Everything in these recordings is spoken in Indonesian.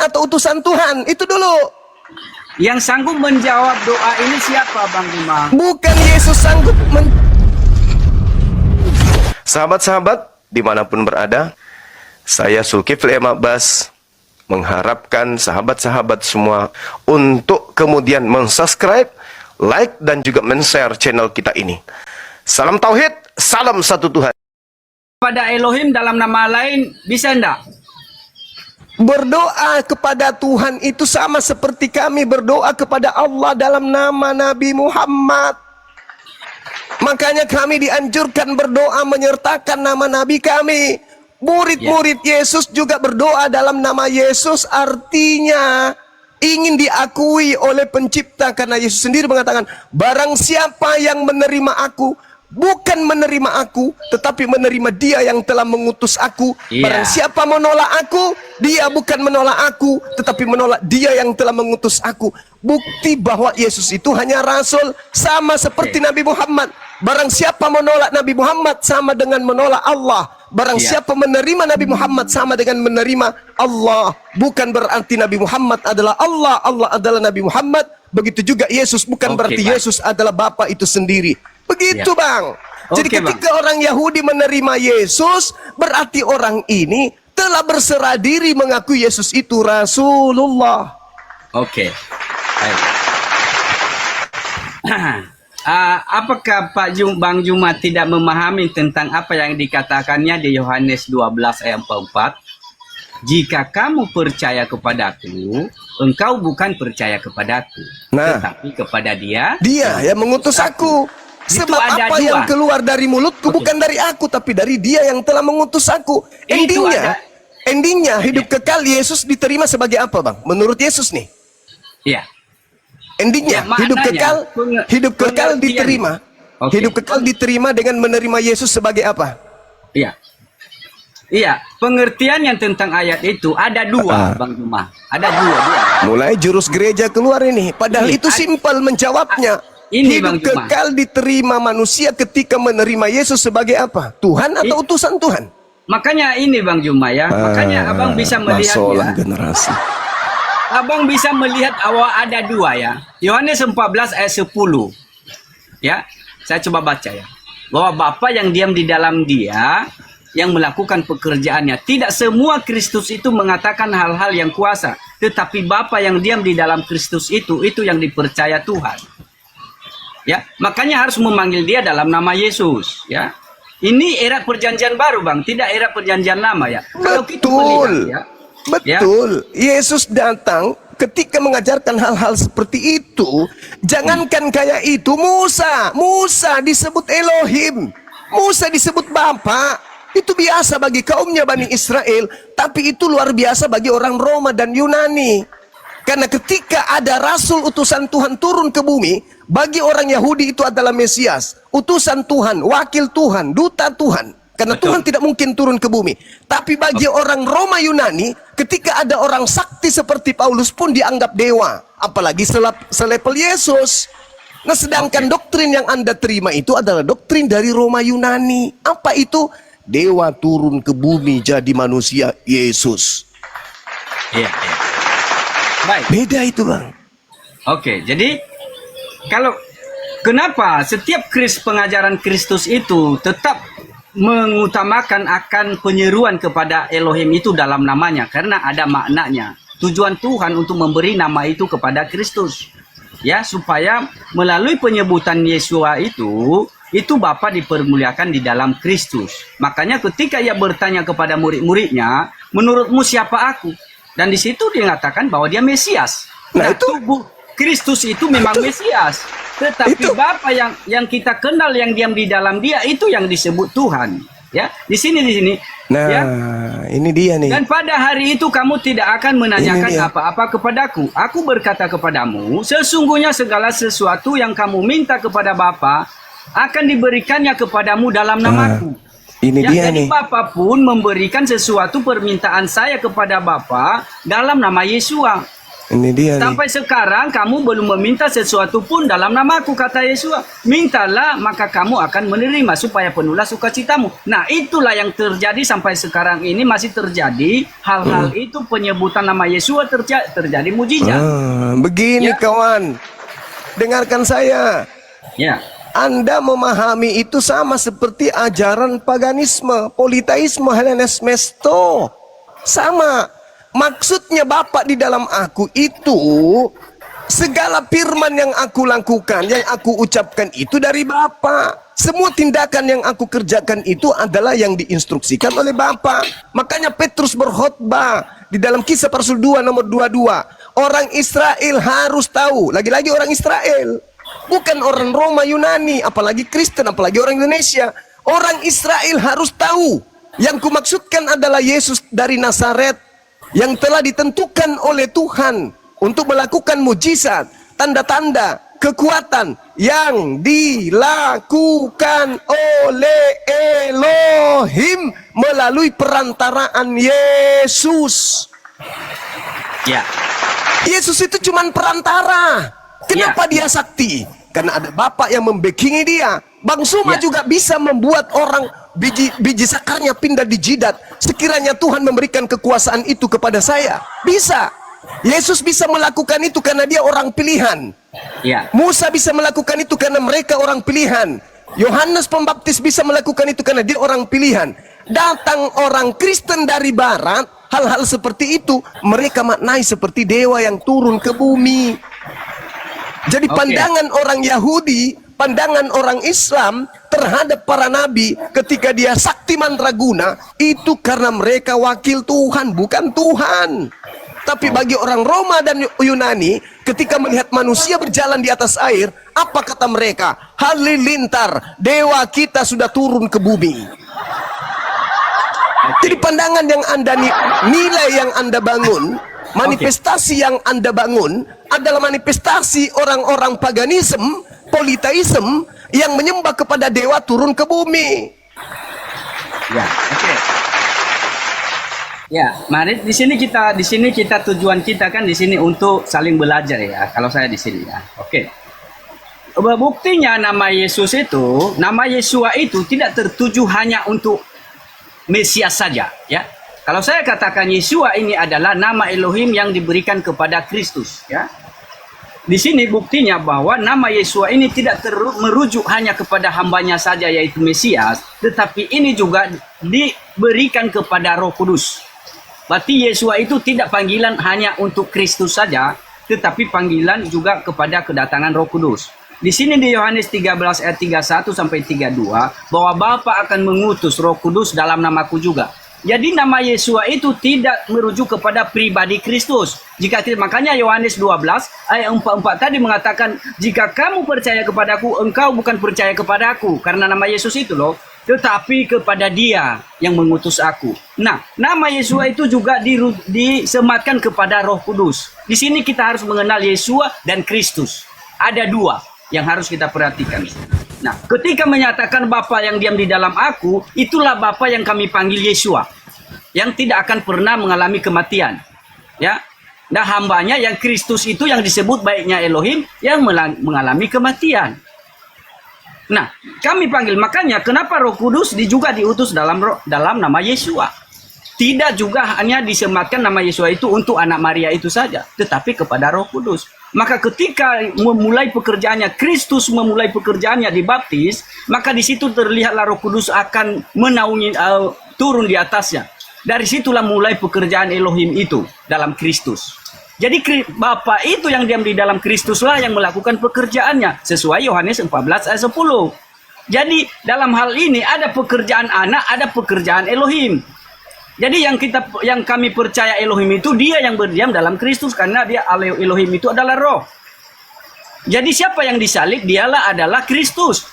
atau utusan Tuhan? Itu dulu. Yang sanggup menjawab doa ini siapa, Bang Juma? Bukan Yesus sanggup Sahabat-sahabat, dimanapun berada, saya Zulkifli M. Abbas mengharapkan sahabat-sahabat semua untuk kemudian mensubscribe, like, dan juga men-share channel kita ini. Salam Tauhid, salam satu Tuhan. Pada Elohim dalam nama lain bisa enggak? Berdoa kepada Tuhan itu sama seperti kami berdoa kepada Allah dalam nama Nabi Muhammad. Makanya kami dianjurkan berdoa menyertakan nama Nabi kami. Murid-murid Yesus juga berdoa dalam nama Yesus, artinya ingin diakui oleh pencipta. Karena Yesus sendiri mengatakan, barang siapa yang menerima aku, bukan menerima aku, tetapi menerima dia yang telah mengutus aku. Barang siapa menolak aku, dia bukan menolak aku, tetapi menolak dia yang telah mengutus aku. Bukti bahwa Yesus itu hanya rasul, sama seperti Nabi Muhammad. Barang siapa menolak Nabi Muhammad sama dengan menolak Allah. Barang siapa menerima Nabi Muhammad sama dengan menerima Allah. Bukan berarti Nabi Muhammad adalah Allah, Allah adalah Nabi Muhammad. Begitu juga Yesus, bukan berarti Yesus adalah Bapa itu sendiri. Begitu Bang. Jadi ketika orang Yahudi menerima Yesus, berarti orang ini telah berserah diri mengakui Yesus itu Rasulullah. Apakah Bang Juma tidak memahami tentang apa yang dikatakannya di Yohanes 12 ayat 44? Jika kamu percaya kepadaku, engkau bukan percaya kepadaku, tetapi kepada dia yang mengutus aku. Sebab apa yang keluar dari mulutku bukan dari aku, tapi dari dia yang telah mengutus aku. Endingnya hidup kekal Yesus diterima sebagai apa Bang? Menurut Yesus nih. Endingnya hidup kekal diterima. Hidup kekal diterima dengan menerima Yesus sebagai apa? Pengertian yang tentang ayat itu ada dua, Bang Juma. Ada dua. Mulai jurus gereja keluar ini. Padahal itu simpel menjawabnya. Hidup kekal diterima manusia ketika menerima Yesus sebagai apa? Tuhan atau utusan Tuhan? Makanya ini Bang Juma ya. Makanya abang bisa melihat generasi. Abang bisa melihat awal ada dua ya. Yohanes 14 ayat 10. Ya, saya coba baca ya. Bahwa Bapa yang diam di dalam dia, yang melakukan pekerjaannya. Tidak semua Kristus itu mengatakan hal-hal yang kuasa. Tetapi Bapa yang diam di dalam Kristus itu yang dipercaya Tuhan. Ya, makanya harus memanggil dia dalam nama Yesus. Ya, ini era perjanjian baru Bang, tidak era perjanjian lama ya. Kalau kita melihat, betul. Yesus datang ketika mengajarkan hal-hal seperti itu. Jangankan kayak itu, Musa disebut Elohim, Musa disebut Bapa. Itu biasa bagi kaumnya Bani Israel, tapi itu luar biasa bagi orang Roma dan Yunani. Karena ketika ada rasul utusan Tuhan turun ke bumi, bagi orang Yahudi itu adalah Mesias, utusan Tuhan, wakil Tuhan, duta Tuhan. Karena Tuhan tidak mungkin turun ke bumi. Tapi bagi orang Roma Yunani, ketika ada orang sakti seperti Paulus pun dianggap dewa. Apalagi selevel Yesus. Nah sedangkan doktrin yang Anda terima itu adalah doktrin dari Roma Yunani. Apa itu? Dewa turun ke bumi jadi manusia, Yesus. Baik. Beda itu Bang. Jadi kalau kenapa setiap pengajaran Kristus itu tetap mengutamakan akan penyeruan kepada Elohim itu dalam namanya, karena ada maknanya. Tujuan Tuhan untuk memberi nama itu kepada Kristus. Ya, supaya melalui penyebutan Yesua itu Bapa dipermuliakan di dalam Kristus. Makanya ketika ia bertanya kepada murid-muridnya, menurutmu siapa aku? Dan di situ dia mengatakan bahwa dia Mesias. Nah, tubuh Kristus itu memang Mesias. Tetapi Bapa yang kita kenal yang diam di dalam dia itu yang disebut Tuhan. Ya, di sini. Nah, ya. Ini dia nih. Dan pada hari itu kamu tidak akan menanyakan apa-apa kepadaku. Aku berkata kepadamu, sesungguhnya segala sesuatu yang kamu minta kepada Bapa akan diberikannya kepadamu dalam namaku. Ini dia jadi nih. Bapa pun memberikan sesuatu permintaan saya kepada Bapa dalam nama Yesua. Ini dia nih. Sampai sekarang kamu belum meminta sesuatu pun dalam namaku, kata Yesus. Mintalah maka kamu akan menerima supaya penuhlah sukacitamu. Nah, itulah yang terjadi sampai sekarang ini, masih terjadi hal-hal itu, penyebutan nama Yesus terjadi mujizat. Begini Ya. kawan, dengarkan saya. Ya. Anda memahami itu sama seperti ajaran paganisme, politeisme, Hellenismesto. Sama. Maksudnya Bapa di dalam aku itu, segala firman yang aku lakukan, yang aku ucapkan itu dari Bapa. Semua tindakan yang aku kerjakan itu adalah yang diinstruksikan oleh Bapa. Makanya Petrus berkhotbah di dalam Kisah para Rasul 2 nomor 22. Orang Israel harus tahu, lagi-lagi orang Israel, bukan orang Roma Yunani, apalagi Kristen, apalagi orang Indonesia. Orang Israel harus tahu. Yang kumaksudkan adalah Yesus dari Nazaret yang telah ditentukan oleh Tuhan untuk melakukan mujizat, tanda-tanda, kekuatan yang dilakukan oleh Elohim melalui perantaraan Yesus. Ya. Yesus itu cuma perantara. Kenapa dia sakti? Karena ada Bapak yang membackingi dia. Bang Suma juga bisa membuat orang biji sakarnya pindah di jidat. Sekiranya Tuhan memberikan kekuasaan itu kepada saya, bisa. Yesus bisa melakukan itu karena dia orang pilihan. Ya. Musa bisa melakukan itu karena mereka orang pilihan. Yohanes Pembaptis bisa melakukan itu karena dia orang pilihan. Datang orang Kristen dari barat, hal-hal seperti itu mereka maknai seperti dewa yang turun ke bumi. Jadi pandangan orang Yahudi, pandangan orang Islam terhadap para nabi ketika dia sakti mandraguna, itu karena mereka wakil Tuhan, bukan Tuhan. Tapi bagi orang Roma dan Yunani, ketika melihat manusia berjalan di atas air, apa kata mereka? Halilintar, dewa kita sudah turun ke bumi. Jadi pandangan yang Anda nilai yang Anda bangun, manifestasi yang Anda bangun adalah manifestasi orang-orang paganisme, politeisme yang menyembah kepada dewa turun ke bumi. Ya, oke. Ya, mari di sini kita tujuan kita kan di sini untuk saling belajar ya. Kalau saya di sini ya. Oke. Buktinya nama Yesus itu, nama Yesua itu tidak tertuju hanya untuk Mesias saja, ya. Kalau saya katakan Yesua ini adalah nama Elohim yang diberikan kepada Kristus, ya. Di sini buktinya bahwa nama Yesua ini tidak merujuk hanya kepada hambanya saja yaitu Mesias, tetapi ini juga diberikan kepada Roh Kudus. Berarti Yesua itu tidak panggilan hanya untuk Kristus saja, tetapi panggilan juga kepada kedatangan Roh Kudus. Di sini di Yohanes 13 ayat 31 sampai 32 bahwa Bapa akan mengutus Roh Kudus dalam namaku juga. Jadi nama Yesua itu tidak merujuk kepada pribadi Kristus. Makanya Yohanes 12 ayat 44 tadi mengatakan, jika kamu percaya kepadaku, engkau bukan percaya kepadaku karena nama Yesus itu loh, tetapi kepada Dia yang mengutus aku. Nah, nama Yesua itu juga disematkan kepada Roh Kudus. Di sini kita harus mengenal Yesua dan Kristus. Ada dua yang harus kita perhatikan. Nah, ketika menyatakan Bapa yang diam di dalam aku, itulah Bapa yang kami panggil Yesua, yang tidak akan pernah mengalami kematian. Ya, nah hambanya yang Kristus itu yang disebut baiknya Elohim yang mengalami kematian. Nah, kami panggil, makanya kenapa Roh Kudus juga diutus dalam nama Yesua. Tidak juga hanya disematkan nama Yesua itu untuk anak Maria itu saja, tetapi kepada Roh Kudus. Maka ketika memulai pekerjaannya, Kristus memulai pekerjaannya dibaptis, maka di situ terlihatlah Roh Kudus akan menaungi turun di atasnya. Dari situlah mulai pekerjaan Elohim itu dalam Kristus. Jadi Bapa itu yang diam di dalam Kristuslah yang melakukan pekerjaannya sesuai Yohanes 14 ayat 10. Jadi dalam hal ini ada pekerjaan anak, ada pekerjaan Elohim. Jadi yang kami percaya Elohim itu dia yang berdiam dalam Kristus karena dia Elohim itu adalah roh. Jadi siapa yang disalib dialah adalah Kristus.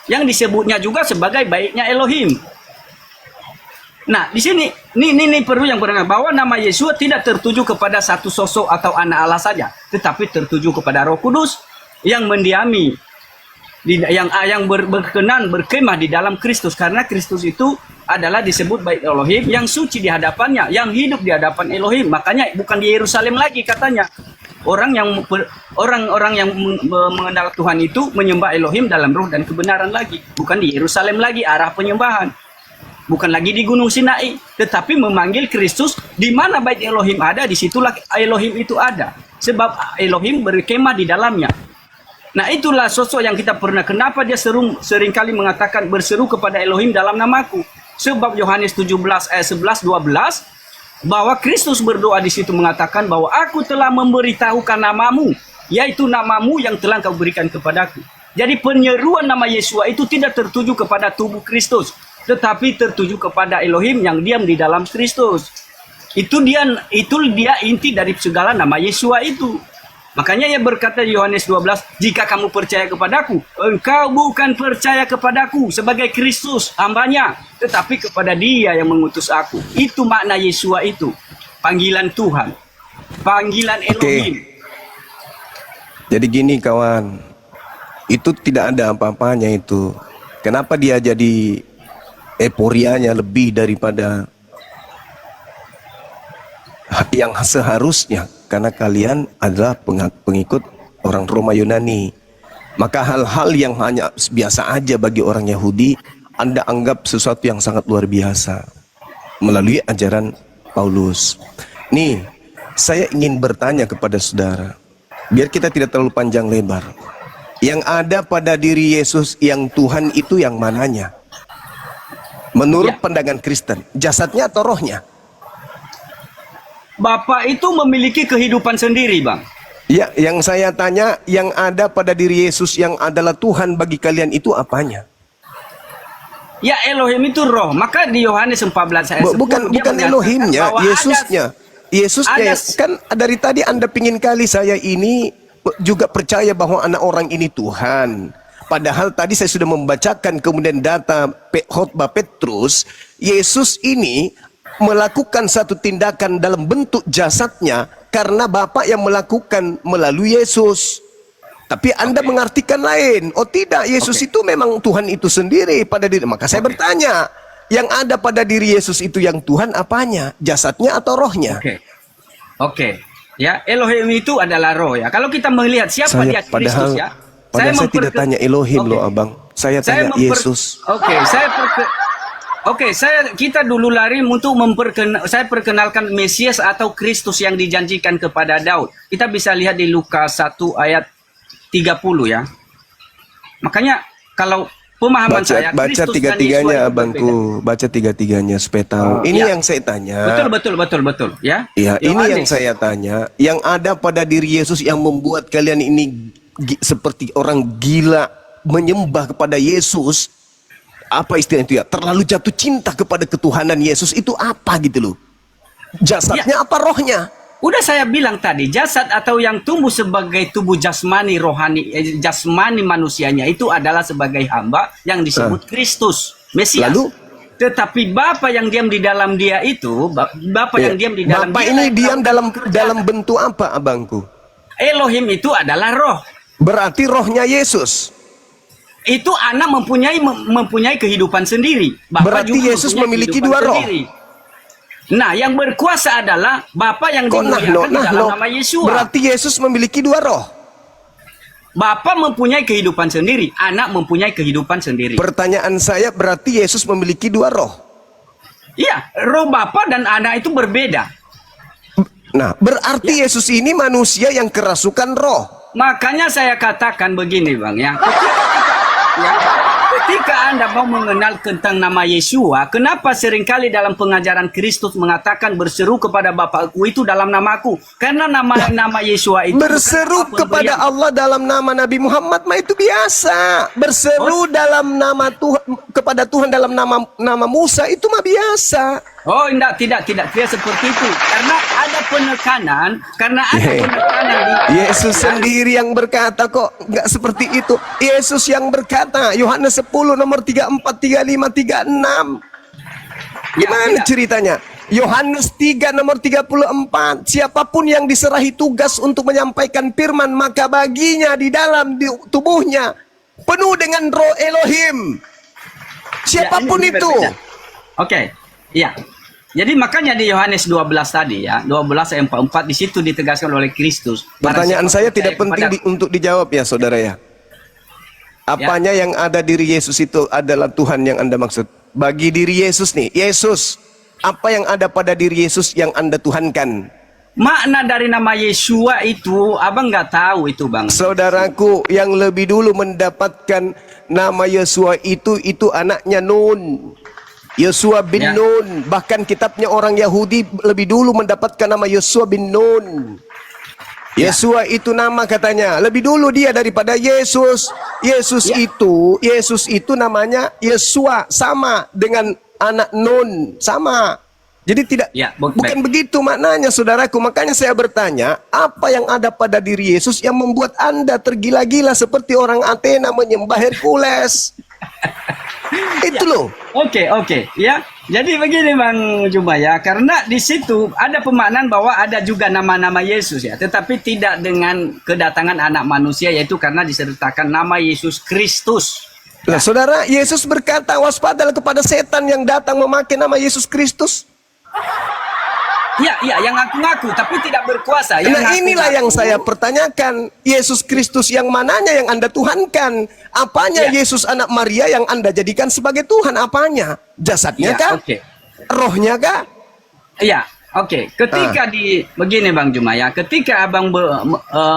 Yang disebutnya juga sebagai baiknya Elohim. Nah, di sini ini perlu yang benar bahwa nama Yesus tidak tertuju kepada satu sosok atau anak Allah saja, tetapi tertuju kepada Roh Kudus yang mendiami yang berkenan berkemah di dalam Kristus karena Kristus itu adalah disebut Bait Elohim yang suci di hadapannya, yang hidup di hadapan Elohim. Makanya bukan di Yerusalem lagi katanya. Orang-orang yang mengenal Tuhan itu menyembah Elohim dalam roh dan kebenaran lagi. Bukan di Yerusalem lagi arah penyembahan. Bukan lagi di Gunung Sinai, tetapi memanggil Kristus di mana Bait Elohim ada, disitulah Elohim itu ada. Sebab Elohim berkemah di dalamnya. Nah itulah sosok yang kita pernah. Kenapa dia seringkali mengatakan berseru kepada Elohim dalam namaku? Sebab Yohanes 17 ayat 11 12 bahwa Kristus berdoa di situ mengatakan bahwa aku telah memberitahukan namamu, yaitu namamu yang telah kau berikan kepadaku. Jadi penyeruan nama Yesua itu tidak tertuju kepada tubuh Kristus, tetapi tertuju kepada Elohim yang diam di dalam Kristus. Itu dia inti dari segala nama Yesua itu. Makanya ia berkata di Yohanes 12, jika kamu percaya kepadaku, engkau bukan percaya kepadaku sebagai Kristus, hambanya, tetapi kepada Dia yang mengutus aku. Itu makna Yesua itu. Panggilan Tuhan. Panggilan Elohim. Jadi gini kawan, itu tidak ada apa-apanya itu. Kenapa dia jadi euforianya lebih daripada yang seharusnya? Karena kalian adalah pengikut orang Roma Yunani. Maka hal-hal yang hanya biasa aja bagi orang Yahudi, Anda anggap sesuatu yang sangat luar biasa melalui ajaran Paulus. Nih, saya ingin bertanya kepada saudara, biar kita tidak terlalu panjang lebar. Yang ada pada diri Yesus yang Tuhan itu yang mananya? Menurut pandangan Kristen, jasadnya atau rohnya? Bapa itu memiliki kehidupan sendiri, Bang. Ya, yang saya tanya, yang ada pada diri Yesus yang adalah Tuhan bagi kalian itu apanya? Ya, Elohim itu roh. Maka di Yohanes 14 ayat 10 bukan Elohimnya, Yesusnya. Yesusnya kan dari tadi Anda pingin kali saya ini juga percaya bahwa anak orang ini Tuhan. Padahal tadi saya sudah membacakan kemudian data khotbah Petrus, Yesus ini melakukan satu tindakan dalam bentuk jasadnya karena Bapa yang melakukan melalui Yesus. Tapi Anda mengartikan lain. Oh tidak, Yesus itu memang Tuhan itu sendiri pada diri. Maka saya bertanya, yang ada pada diri Yesus itu yang Tuhan apanya? Jasadnya atau rohnya? Oke. Ya, Elohim itu adalah roh ya. Kalau kita melihat siapa dia Kristus ya. Padahal saya tidak tanya Elohim loh Abang. Saya tanya Yesus. Kita dulu lari untuk saya perkenalkan Mesias atau Kristus yang dijanjikan kepada Daud. Kita bisa lihat di Lukas 1 ayat 30 ya. Makanya kalau pemahaman saya baca tiga-tiganya abangku, baca tiga-tiganya supaya tahu. Ini yang saya tanya. Betul ya. Iya, ini yang saya tanya. Yang ada pada diri Yesus yang membuat kalian ini seperti orang gila menyembah kepada Yesus. Apa istilah itu ya? Terlalu jatuh cinta kepada ketuhanan Yesus itu apa gitu loh? Jasadnya apa rohnya? Udah saya bilang tadi, jasad atau yang tumbuh sebagai tubuh jasmani rohani, jasmani manusianya itu adalah sebagai hamba yang disebut Kristus, Mesias. Lalu? Tetapi Bapa yang diam di dalam dia itu, Bapa yang diam di dalam Bapa dia ini diam dalam bentuk apa abangku? Elohim itu adalah roh. Berarti rohnya Yesus. Itu anak mempunyai kehidupan sendiri. Bapa berarti juga Yesus memiliki dua roh. Sendiri. Nah, yang berkuasa adalah Bapa yang dimuliakan di dalam nama Yesua. Berarti Yesus memiliki dua roh. Bapa mempunyai kehidupan sendiri, anak mempunyai kehidupan sendiri. Pertanyaan saya, berarti Yesus memiliki dua roh. Iya, roh Bapa dan anak itu berbeda. Nah, berarti Yesus ini manusia yang kerasukan roh. Makanya saya katakan begini, Bang ya. Ketika Anda mau mengenal tentang nama Yesua, kenapa seringkali dalam pengajaran Kristus mengatakan berseru kepada Bapakku itu dalam namaku? Karena nama Yesua itu berseru kepada Allah dalam nama Nabi Muhammad mah itu biasa. Berseru dalam nama Tuhan kepada Tuhan dalam nama Musa itu mah biasa. Oh, tidak seperti itu. Karena ada penekanan di Yesus sendiri yang berkata kok, nggak seperti itu. Yesus yang berkata, Yohanes 10 nomor 34, 35, 36. Gimana ceritanya? Yohanes 3 nomor 34, siapapun yang diserahi tugas untuk menyampaikan firman, maka baginya di dalam tubuhnya penuh dengan roh Elohim. Siapapun itu. Oke. Iya. Jadi makanya di Yohanes 12 tadi ya, 12 ayat 44 di situ ditegaskan oleh Kristus. Pertanyaan Barang saya siapa tidak percaya penting kepada- untuk dijawab ya saudara ya. Apanya yang ada diri Yesus itu adalah Tuhan yang Anda maksud. Bagi diri Yesus nih, Yesus, apa yang ada pada diri Yesus yang Anda tuhankan? Makna dari nama Yesua itu abang nggak tahu itu bang. Saudaraku, yang lebih dulu mendapatkan nama Yesua itu anaknya Nun. Yesua bin Ya. Nun. Bahkan kitabnya orang Yahudi lebih dulu mendapatkan nama Yesua bin Nun. Ya. Yesua itu nama katanya. Lebih dulu dia daripada Yesus. Yesus Ya. itu namanya Yesua, sama dengan anak Nun, sama. Jadi tidak, Ya, bukan begitu maknanya saudaraku. Makanya saya bertanya, apa yang ada pada diri Yesus yang membuat Anda tergila-gila seperti orang Athena menyembah Hercules? Itu loh. Oke, ya. Jadi begini Bang Juma ya, karena di situ ada pemaknaan bahwa ada juga nama-nama Yesus ya, tetapi tidak dengan kedatangan anak manusia, yaitu karena disertakan nama Yesus Kristus. Nah, saudara, Yesus berkata, waspadalah kepada setan yang datang memakai nama Yesus Kristus. Ya, yang ngaku-ngaku tapi tidak berkuasa. Yang Nah, inilah ngaku-ngaku- yang saya pertanyakan. Yesus Kristus yang mananya yang Anda tuhankan? Apanya Ya. Yesus anak Maria yang Anda jadikan sebagai Tuhan? Apanya? Jasadnya Ya, kah? oke. Rohnya kah? Iya, oke. Ketika begini Bang Juma ya, ketika Abang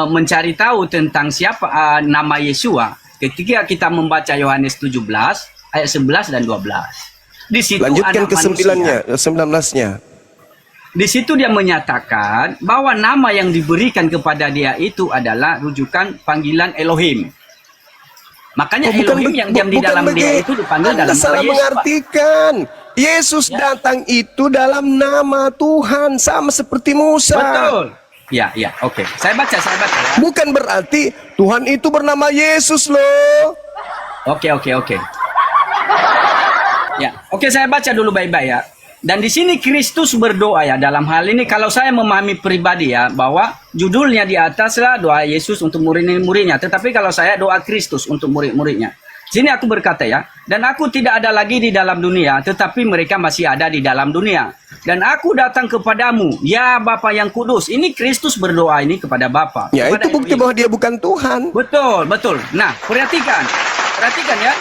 mencari tahu tentang siapa nama Yesua, ketika kita membaca Yohanes 17 ayat 11 dan 12. Di situ Lanjutkan anak ke manusia- 19-nya. Di situ dia menyatakan bahwa nama yang diberikan kepada dia itu adalah rujukan panggilan Elohim. Makanya Elohim yang diam di dalam dia itu dipanggil Anda dalam nama salah Yesus. Pak. mengartikan. Yesus datang itu dalam nama Tuhan, sama seperti Musa. Betul. Ya, oke. Saya baca ya. Bukan berarti Tuhan itu bernama Yesus loh. Oke. Ya, oke saya baca dulu baik-baik ya. Dan di sini Kristus berdoa ya, dalam hal ini kalau saya memahami pribadi ya, bahwa judulnya di atas lah doa Yesus untuk murid-muridnya. Tetapi kalau saya doa Kristus untuk murid-muridnya. Sini aku berkata ya, dan aku tidak ada lagi di dalam dunia, tetapi mereka masih ada di dalam dunia. Dan aku datang kepadamu, ya Bapa yang kudus. Ini Kristus berdoa ini kepada Bapa. Ya, kepada itu bukti Elohim. bahwa dia bukan Tuhan. Betul. Nah, perhatikan ya.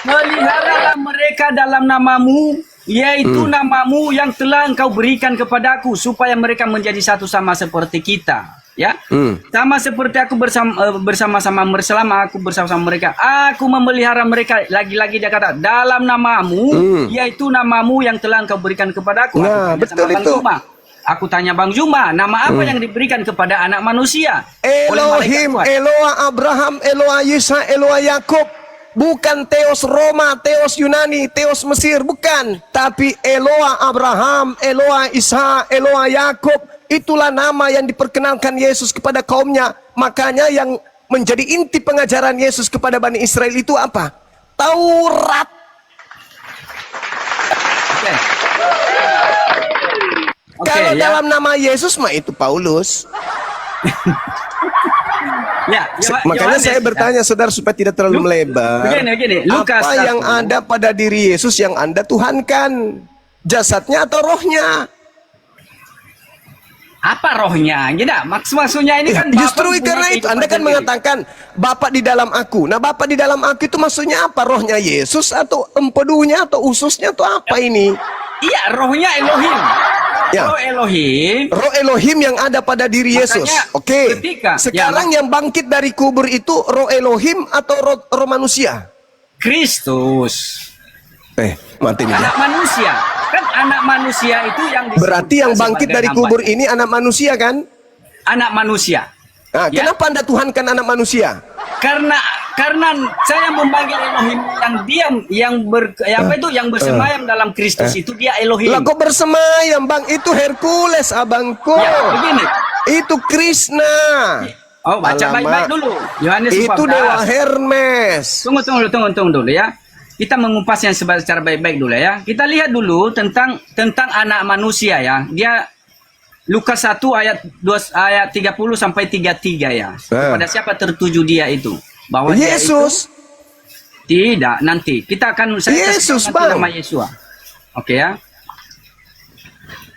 Peliharalah mereka dalam namamu, yaitu namamu yang telah engkau berikan kepadaku, supaya mereka menjadi satu sama seperti kita. Ya, sama seperti aku bersama-sama selama aku bersama-sama mereka, aku memelihara mereka. Lagi-lagi dia kata dalam namamu, yaitu namamu yang telah engkau berikan kepadaku. Nah, Aku tanya betul sama Bang itu. Juma. Aku tanya Bang Juma, nama apa yang diberikan kepada anak manusia? Oleh malaikat Elohim, Tuhan. Eloa Abraham, Eloa Yisa, Eloa Yakub. Bukan Theos Roma, Theos Yunani, Theos Mesir, bukan. Tapi Eloa Abraham, Eloa Isa, Eloa Yakub. Itulah nama yang diperkenalkan Yesus kepada kaumnya. Makanya yang menjadi inti pengajaran Yesus kepada Bani Israel itu apa? Taurat. Oke. Kalau ya. dalam nama Yesus mah itu Paulus. Ya, Makanya Yohanes, saya bertanya saudara supaya tidak terlalu melebar. Begini, Lukas apa 1. yang ada pada diri Yesus yang Anda tuhankan? Jasadnya atau rohnya? Apa rohnya? Tidak, maksudnya ini kan Bapa Justru punya karena itu kehidupan Anda kan sendiri. mengatakan Bapa di dalam aku. Nah, Bapa di dalam aku itu maksudnya apa? Rohnya Yesus atau empedunya atau ususnya atau apa ini? Iya, rohnya Elohim. Ya. Roh Elohim. Roh Elohim yang ada pada diri Yesus. Makanya Oke. ketika- Sekarang yang bangkit dari kubur itu roh Elohim atau roh manusia? Kristus. Mati nih. Anak manusia. Kan anak manusia itu yang disebut Berarti yang bangkit sebagai dari hamba. kubur ini anak manusia kan? Anak manusia. Nah, Ya. kenapa Anda tuhankan anak manusia? Karena saya memanggil Elohim yang diam, yang bersemayam dalam Kristus itu dia Elohim. Lah kok bersemayam bang? Itu Hercules abangku. Ya, begini. Itu Krishna. Oh, baca Alamak. baik-baik dulu. Yohanes Itu 14. dewa Hermes. Tunggu dulu ya. Kita mengupasnya secara baik-baik dulu ya. Kita lihat dulu tentang anak manusia ya. Dia Lukas 1 ayat 30 sampai 33 ya. Kepada siapa tertuju dia itu? Bahwa dia Yesus. itu, tidak, nanti kita akan Yesus, kasih Bang. nama Yesua. Oke ya.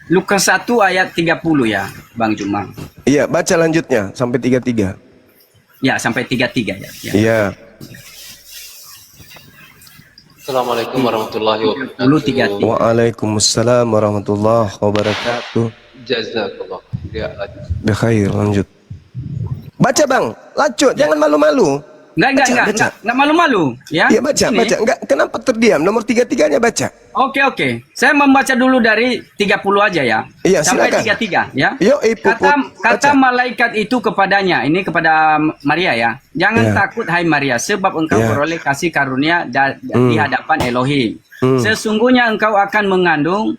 Lukas 1 ayat 30 ya, Bang Juma. Iya, baca lanjutnya sampai 33. Ya, sampai 33 ya. Ya. Iya. Assalamualaikum warahmatullahi wabarakatuh. 33. Waalaikumsalam warahmatullahi wabarakatuh. Jazakallah. Ya, Bekhair, lanjut. Baca Bang, lanjut, jangan malu-malu. Enggak malu-malu ya. Iya baca, Ini. baca. Enggak, kenapa terdiam? Nomor 33-nya baca. Oke. Saya membaca dulu dari 30 aja ya. Iya, sampai silakan. 33 ya. Yo, Kata malaikat itu kepadanya, ini kepada Maria ya. Jangan Ya. takut hai Maria, sebab engkau Ya. beroleh kasih karunia di hadapan Elohim. Sesungguhnya engkau akan mengandung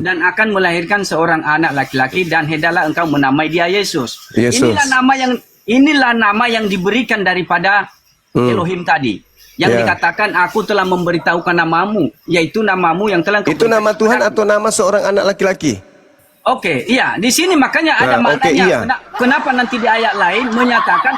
dan akan melahirkan seorang anak laki-laki, dan hendaklah engkau menamai dia Yesus. Yesus. Inilah nama yang diberikan daripada Elohim tadi. Yang Ya. dikatakan aku telah memberitahukan namamu, yaitu namamu yang telah engkau Itu nama berikan Tuhan kepadaku. atau nama seorang anak laki-laki? Oke, iya. Di sini makanya ada Nah, oke, maknanya. iya. Kenapa nanti di ayat lain menyatakan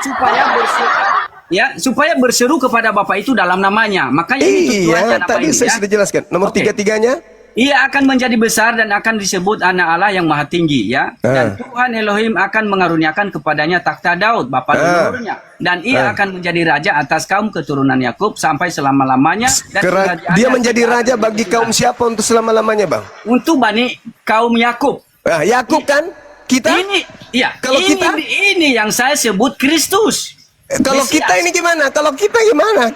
supaya berseru kepada Bapa itu dalam namanya. Makanya ini tujuannya Iya, nama tadi ini, saya ya. sudah jelaskan. Nomor Oke. 33-nya? Ia akan menjadi besar dan akan disebut anak Allah yang maha tinggi ya. Dan Tuhan Elohim akan mengaruniakan kepadanya takhta Daud bapa leluhurnya, dan ia akan menjadi raja atas kaum keturunan Yakub sampai selama-lamanya, dan kerajaannya Dia menjadi tidak raja akan bagi kaum siapa untuk selama-lamanya, Bang? untuk Bani kaum Yakub. Ah, Yakub kan? Kita? Kalau Kalau kita? ini yang saya sebut Kristus. Kalau Mesias. kita ini gimana? Kalau kita gimana?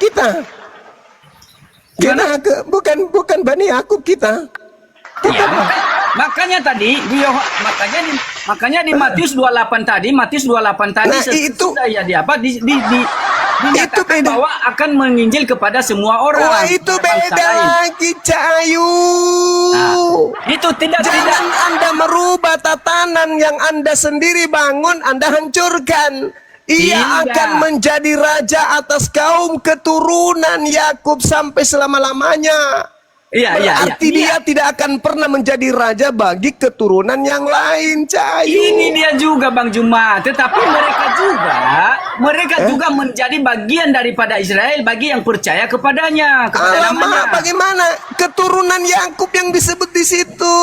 Gimana? Bukan Bani Yakub kita. Ya, makanya tadi makanya di Matius 28 tadi, Nah, itu- sesudah ya di apa Itu dinyatakan beda. bahwa akan menginjil kepada semua orang. Wah, itu bangsa beda lain. lagi, Cahayu. Itu tidak Jangan Anda merubah tatanan yang Anda sendiri bangun, Anda hancurkan. Ia Tidak. akan menjadi raja atas kaum keturunan Yakub sampai selama-lamanya. Berarti dia tidak akan pernah menjadi raja bagi keturunan yang lain, Cahayu. Ini dia juga Bang Juma, tetapi mereka juga menjadi bagian daripada Israel bagi yang percaya kepadanya, kepada namanya. Alamak, bagaimana keturunan Yakub yang disebut di situ?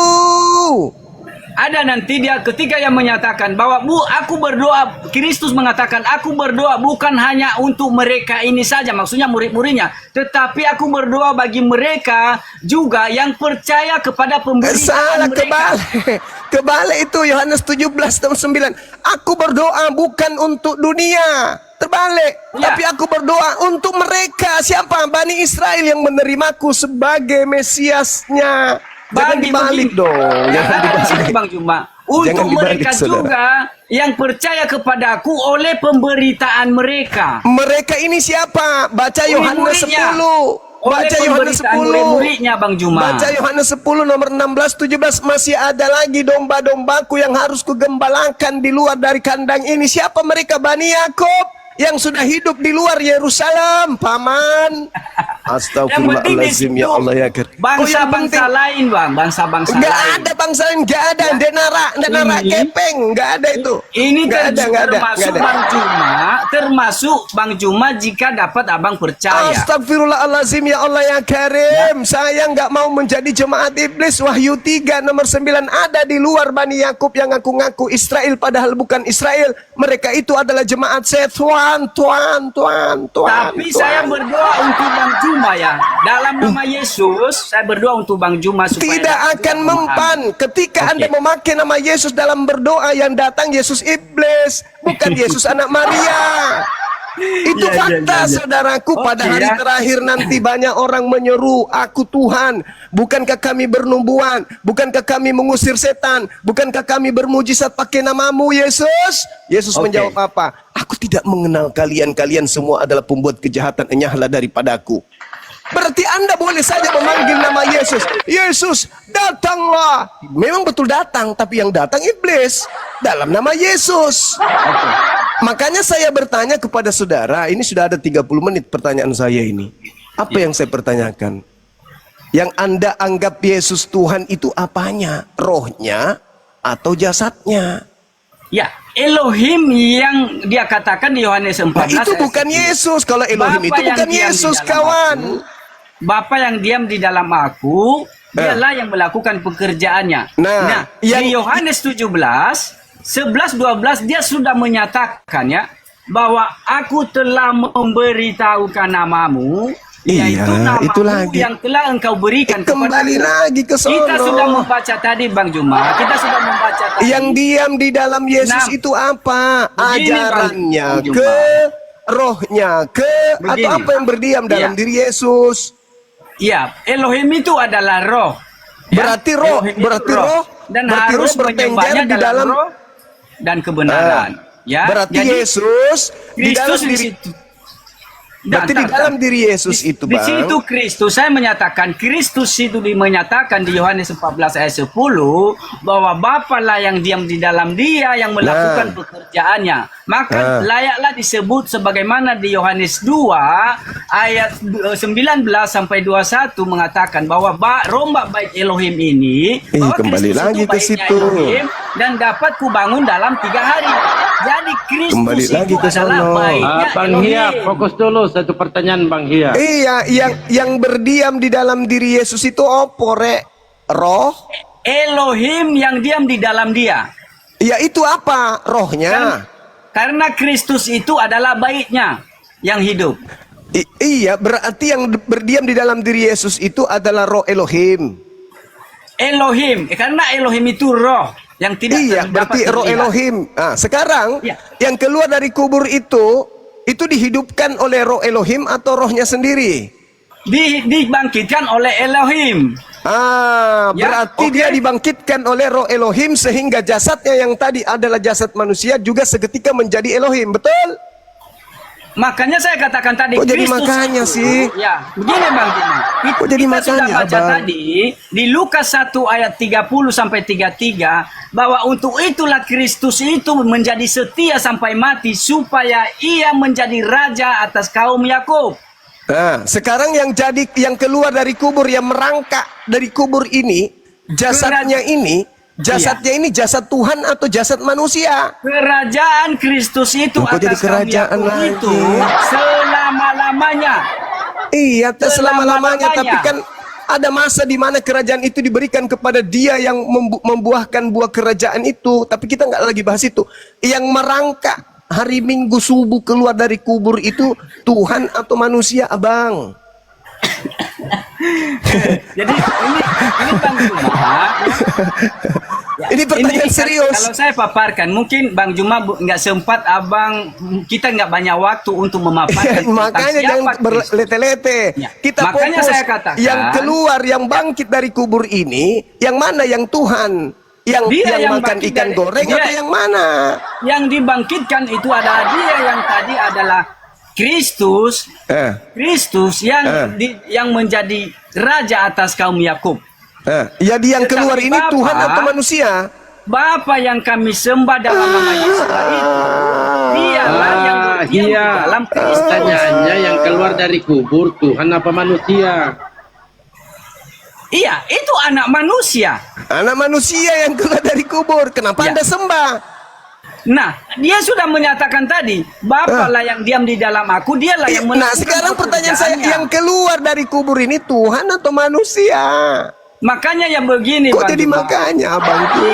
Ada nanti dia ketika yang menyatakan bahwa aku berdoa, Kristus mengatakan aku berdoa bukan hanya untuk mereka ini saja, maksudnya murid-muridnya, tetapi aku berdoa bagi mereka juga yang percaya kepada pemberitaan Salah, mereka. kebalik itu Yohanes 17:9. Aku berdoa bukan untuk dunia. Terbalik. Ya. Tapi aku berdoa untuk mereka. Siapa? Bani Israel yang menerimaku sebagai Mesiasnya. Jangan dibalik dong. Jangan dibalik. Bang Juma. Jangan Untuk dibalik, mereka saudara. juga yang percaya kepadaku oleh pemberitaan mereka. Mereka ini siapa? Baca Yohanes Murid-muridnya. 10. Oleh Baca Yohanes pemberitaan 10. murid-muridnya Bang Juma. Baca Yohanes 10 nomor 16-17. Masih ada lagi domba-dombaku yang harus kugembalakan di luar dari kandang ini. Siapa mereka? Bani Yakub yang sudah hidup di luar Yerusalem, paman. Astagfirullahaladzim, ya Allah ya Kir. Bangsa-bangsa lain Bang, bangsa-bangsa Enggak lain. ada bangsa lain, enggak ada. Denara Ini- kepeng, enggak ada itu. Ini Enggak ada, enggak ada, termasuk enggak ada. termasuk Bang Juma jika dapat Abang percaya. Astagfirullahaladzim, ya Allah ya Karim. Saya nggak mau menjadi jemaat iblis. Wahyu 3 nomor 9. Ada di luar Bani Yakub yang ngaku-ngaku Israel padahal bukan Israel. Mereka itu adalah jemaat setan. Tapi saya berdoa untuk Bang Juma ya. Dalam nama Yesus, saya berdoa untuk Bang Juma supaya Tidak akan mempan ketika Oke. Anda memakai nama Yesus dalam berdoa. Yang datang Yesus iblis, bukan Yesus anak Maria. Itu Iya, fakta, iya. saudaraku. Pada Oke, hari ya. terakhir nanti banyak orang menyeru, aku Tuhan. Bukankah kami bernubuat? Bukankah kami mengusir setan? Bukankah kami bermujizat pakai namamu, Yesus? Yesus Oke. menjawab apa? Aku tidak mengenal kalian. Kalian semua adalah pembuat kejahatan. Enyahlah daripadaku. Berarti Anda boleh saja memanggil nama Yesus. Yesus, datanglah. Memang betul datang, tapi yang datang iblis dalam nama Yesus. Makanya saya bertanya kepada saudara, ini sudah ada 30 menit pertanyaan saya ini. Apa yang saya pertanyakan? Yang Anda anggap Yesus Tuhan itu apanya? Rohnya atau jasadnya? Ya, Elohim yang dia katakan di Yohanes 14. Nah, itu bukan Yesus. Kalau Elohim Bapa itu yang bukan diam di Yesus, dalam kawan. Bapa yang diam di dalam aku dialah yang melakukan pekerjaannya. Nah, di Yohanes 17, 11, 12 dia sudah menyatakan ya bahwa aku telah memberitahukan namamu, yaitu namamu itu lagi yang telah engkau berikan kembali lagi ke sono. Kita sudah membaca tadi Bang Juma, kita sudah membaca tadi. Yang diam di dalam Yesus itu apa? Begini, Ajarannya Bang Juma. ke rohnya ke Begini. atau apa yang berdiam dalam diri Yesus? Iya, Elohim itu adalah roh. Ya, Berarti roh, Elohim itu berarti roh, dan berarti harus roh bertengger menyembahnya di dalam roh dan kebenaran. Ya, berarti jadi Yesus di dalam Kristus di diri. situ. Berarti di dalam diri Yesus itu, Di Bang. situ Kristus, saya menyatakan Kristus itu menyatakan di Yohanes 14 ayat 10 bahwa Bapa lah yang diam di dalam dia yang melakukan pekerjaannya. Maka layaklah disebut sebagaimana di Yohanes 2 ayat 19 sampai 21 mengatakan bahwa rombak bait Elohim ini bahwa kembali Kristus lagi itu ke baitnya situ. Elohim dan dapat kubangun dalam 3 hari. Jadi Kristus Kembali lagi itu ke adalah sono. baitnya Bang Elohim. Hia, fokus dulu satu pertanyaan Bang Hia. Iya, yang berdiam di dalam diri Yesus itu apa, Rek? Roh? Elohim yang diam di dalam dia. Ya itu apa? Rohnya. Karena Kristus itu adalah baitnya yang hidup. Iya, berarti yang berdiam di dalam diri Yesus itu adalah roh Elohim. Elohim, karena Elohim itu roh yang tidak Iya, berarti dapat roh terlihat. Elohim. Nah, sekarang Iya. yang keluar dari kubur itu dihidupkan oleh roh Elohim atau rohnya sendiri? Dibangkitkan oleh Elohim. Ah, Ya, berarti oke. dia dibangkitkan oleh roh Elohim sehingga jasadnya yang tadi adalah jasad manusia juga seketika menjadi Elohim, betul? Makanya saya katakan tadi Kok jadi Kristus makanya itu, sih? Ya, begini Bang Juma. Kok jadi Kita sudah makanya, baca Abang? tadi di Lukas 1 ayat 30 sampai 33 bahwa untuk itulah Kristus itu menjadi setia sampai mati supaya ia menjadi raja atas kaum Yakub. Nah, sekarang yang keluar dari kubur, yang merangkak dari kubur ini, jasadnya ini jasad Tuhan atau jasad manusia? Kerajaan Kristus itu Kok jadi atas kaum kerajaan Yakub lagi? itu selama-lamanya. Iya, selama-lamanya. Selama-lamanya. Tapi kan ada masa di mana kerajaan itu diberikan kepada dia yang membuahkan buah kerajaan itu. Tapi kita nggak lagi bahas itu. Yang merangkak hari Minggu subuh keluar dari kubur itu Tuhan atau manusia, Abang? Jadi ini Bang Juma. Ya, Ini pertanyaan serius. Kalau saya paparkan, mungkin Bang Juma nggak sempat, Abang, kita nggak banyak waktu untuk memaparkan. tentang Makanya siapa jangan Kristus. berlete-lete. Ya. Kita Makanya fokus saya katakan, yang keluar, yang bangkit dari kubur ini, yang mana yang Tuhan? Yang makan bangkit ikan goreng atau yang mana? Yang dibangkitkan itu adalah dia yang tadi adalah Kristus. Kristus yang menjadi raja atas kaum Yakub. Jadi yang keluar Tetapi ini Bapa, Tuhan atau manusia? Bapa yang kami sembah dalam nama Yesus itu, dialah yang berdiam di Hia, dalam Kristus. pertanyaannya yang keluar dari kubur Tuhan apa manusia? Iya, itu anak manusia. Anak manusia yang keluar dari kubur. Kenapa Ya. Anda sembah? Nah, dia sudah menyatakan tadi, Bapa lah yang diam di dalam aku, dialah yang Nah, sekarang pertanyaan saya, pekerjaannya. yang keluar dari kubur ini Tuhan atau manusia? Makanya yang begini, Kok Bang jadi Juma. makanya, Abangku?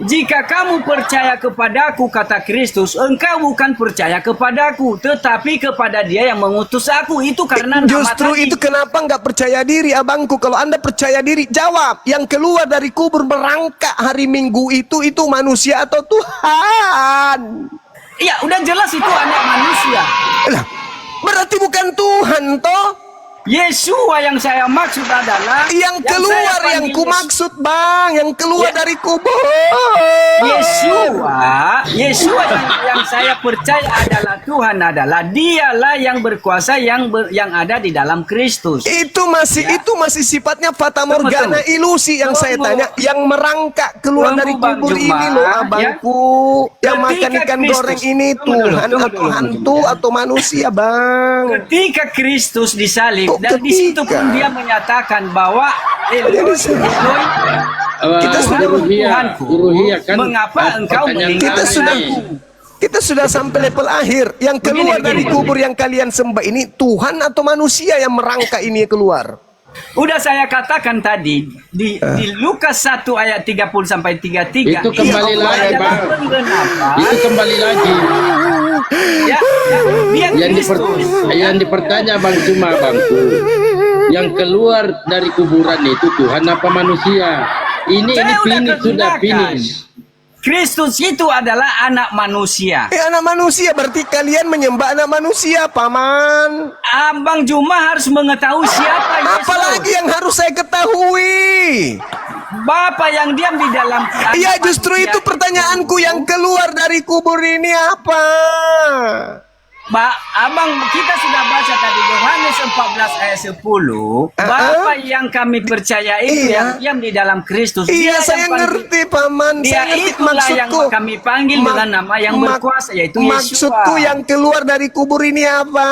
Jika kamu percaya kepadaku, kata Kristus, engkau bukan percaya kepadaku, tetapi kepada Dia yang mengutus aku. Itu karena nama Justru tadi. itu kenapa nggak percaya diri, Abangku. Kalau Anda percaya diri, jawab. Yang keluar dari kubur merangkak hari Minggu itu manusia atau Tuhan? Iya, udah jelas itu anak manusia. Lah, berarti bukan Tuhan, toh? Yesua yang saya maksud adalah Yang keluar, saya yang panggil kumaksud, Bang. Yang keluar Ya. dari kubur. Yesua yang saya percaya adalah Tuhan, adalah dialah yang berkuasa yang ada di dalam Kristus. Itu masih sifatnya fata morgana, Tunggu. ilusi yang saya Tunggu. tanya. Yang merangkak keluar Tunggu, dari Bang kubur Juma, ini loh, ya. Abangku. Yang Ketika makan ikan Kristus- goreng ini Tunggu dulu, Tuhan tunggu atau dulu, hantu atau manusia, Bang? Ketika Kristus disalib, Kok dan di situ ketika? pun dia menyatakan bahwa jadi Eloi, Kita sudah Guru Hia kan mengapa engkau pertanyaan Kita kami sudah nih. Kita sudah sampai level akhir. Yang keluar Begini, dari begini. kubur yang kalian sembah ini Tuhan atau manusia yang merangkak ini keluar? Udah saya katakan tadi di Lukas 1 ayat 30 sampai 33 Itu kembali Allah lagi, adalah Bang. penggenapan. Itu kembali lagi. Ya, dia Kristus. Yang dipertanya Bang Juma, Bangku. Yang keluar dari kuburan itu Tuhan apa manusia? Ini Saya udah finish, sudah kegunakan. finish. Kristus itu adalah anak manusia. Anak manusia berarti kalian menyembah anak manusia, Paman. Abang Juma harus mengetahui siapa Yesus. Apalagi yang harus saya ketahui? Bapa yang diam di dalam Iya, justru itu pertanyaanku, yang keluar dari kubur ini apa? Abang, kita sudah baca tadi Yohanes 14 ayat 10. Bapa yang kami percaya itu Iya. yang diam di dalam Kristus. Iya, Dia saya yang panggil- ngerti, Paman. Dia Saya ngerti itulah yang maksudku. kami panggil dengan nama yang berkuasa, yaitu Yeshua. Maksudku yang keluar dari kubur ini apa?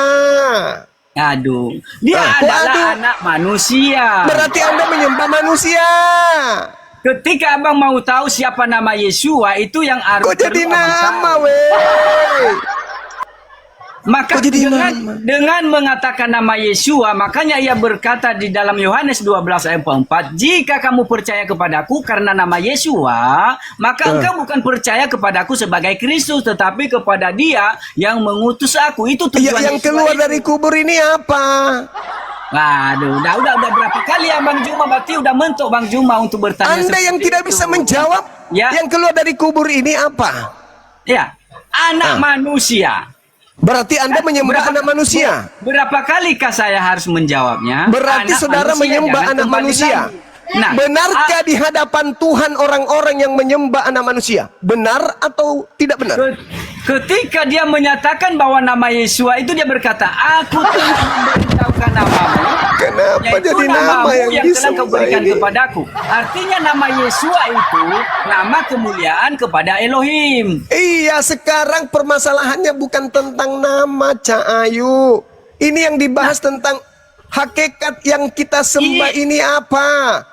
Aduh, dia Kok adalah aduh? anak manusia. Berarti Anda menyembah manusia. Ketika abang mau tahu siapa nama Yeshua, itu yang harus Kok jadi perlu abang nama, tahu. weh? Maka Kok jadi dengan, nama? dengan mengatakan nama Yeshua, makanya ia berkata di dalam Yohanes 12 ayat 4, jika kamu percaya kepadaku karena nama Yeshua, maka engkau bukan percaya kepadaku sebagai Kristus, tetapi kepada Dia yang mengutus aku. Itu tujuan Yang Yeshua keluar itu. dari kubur ini apa? Waduh, udah berapa kali ya Bang Juma, berarti udah mentok Bang Juma untuk bertanya. Anda yang seperti tidak itu. bisa menjawab, Ya. yang keluar dari kubur ini apa? Ya, anak manusia. Berarti Anda menyembah anak manusia. Berapa kalikah saya harus menjawabnya? Berarti Anak saudara manusia, menyembah jangan anak kembali manusia. lagi. Nah, Benarkah di hadapan Tuhan orang-orang yang menyembah anak manusia? Benar atau tidak benar? ketika dia menyatakan bahwa nama Yeshua itu, dia berkata, aku telah memberitahukan namamu. Kenapa Yaitu jadi nama namamu yang telah kau disembah berikan ini? kepadaku. Artinya nama Yeshua itu nama kemuliaan kepada Elohim. Iya, sekarang permasalahannya bukan tentang nama, Ca Ayu. Ini yang dibahas tentang hakikat yang kita sembah ini apa?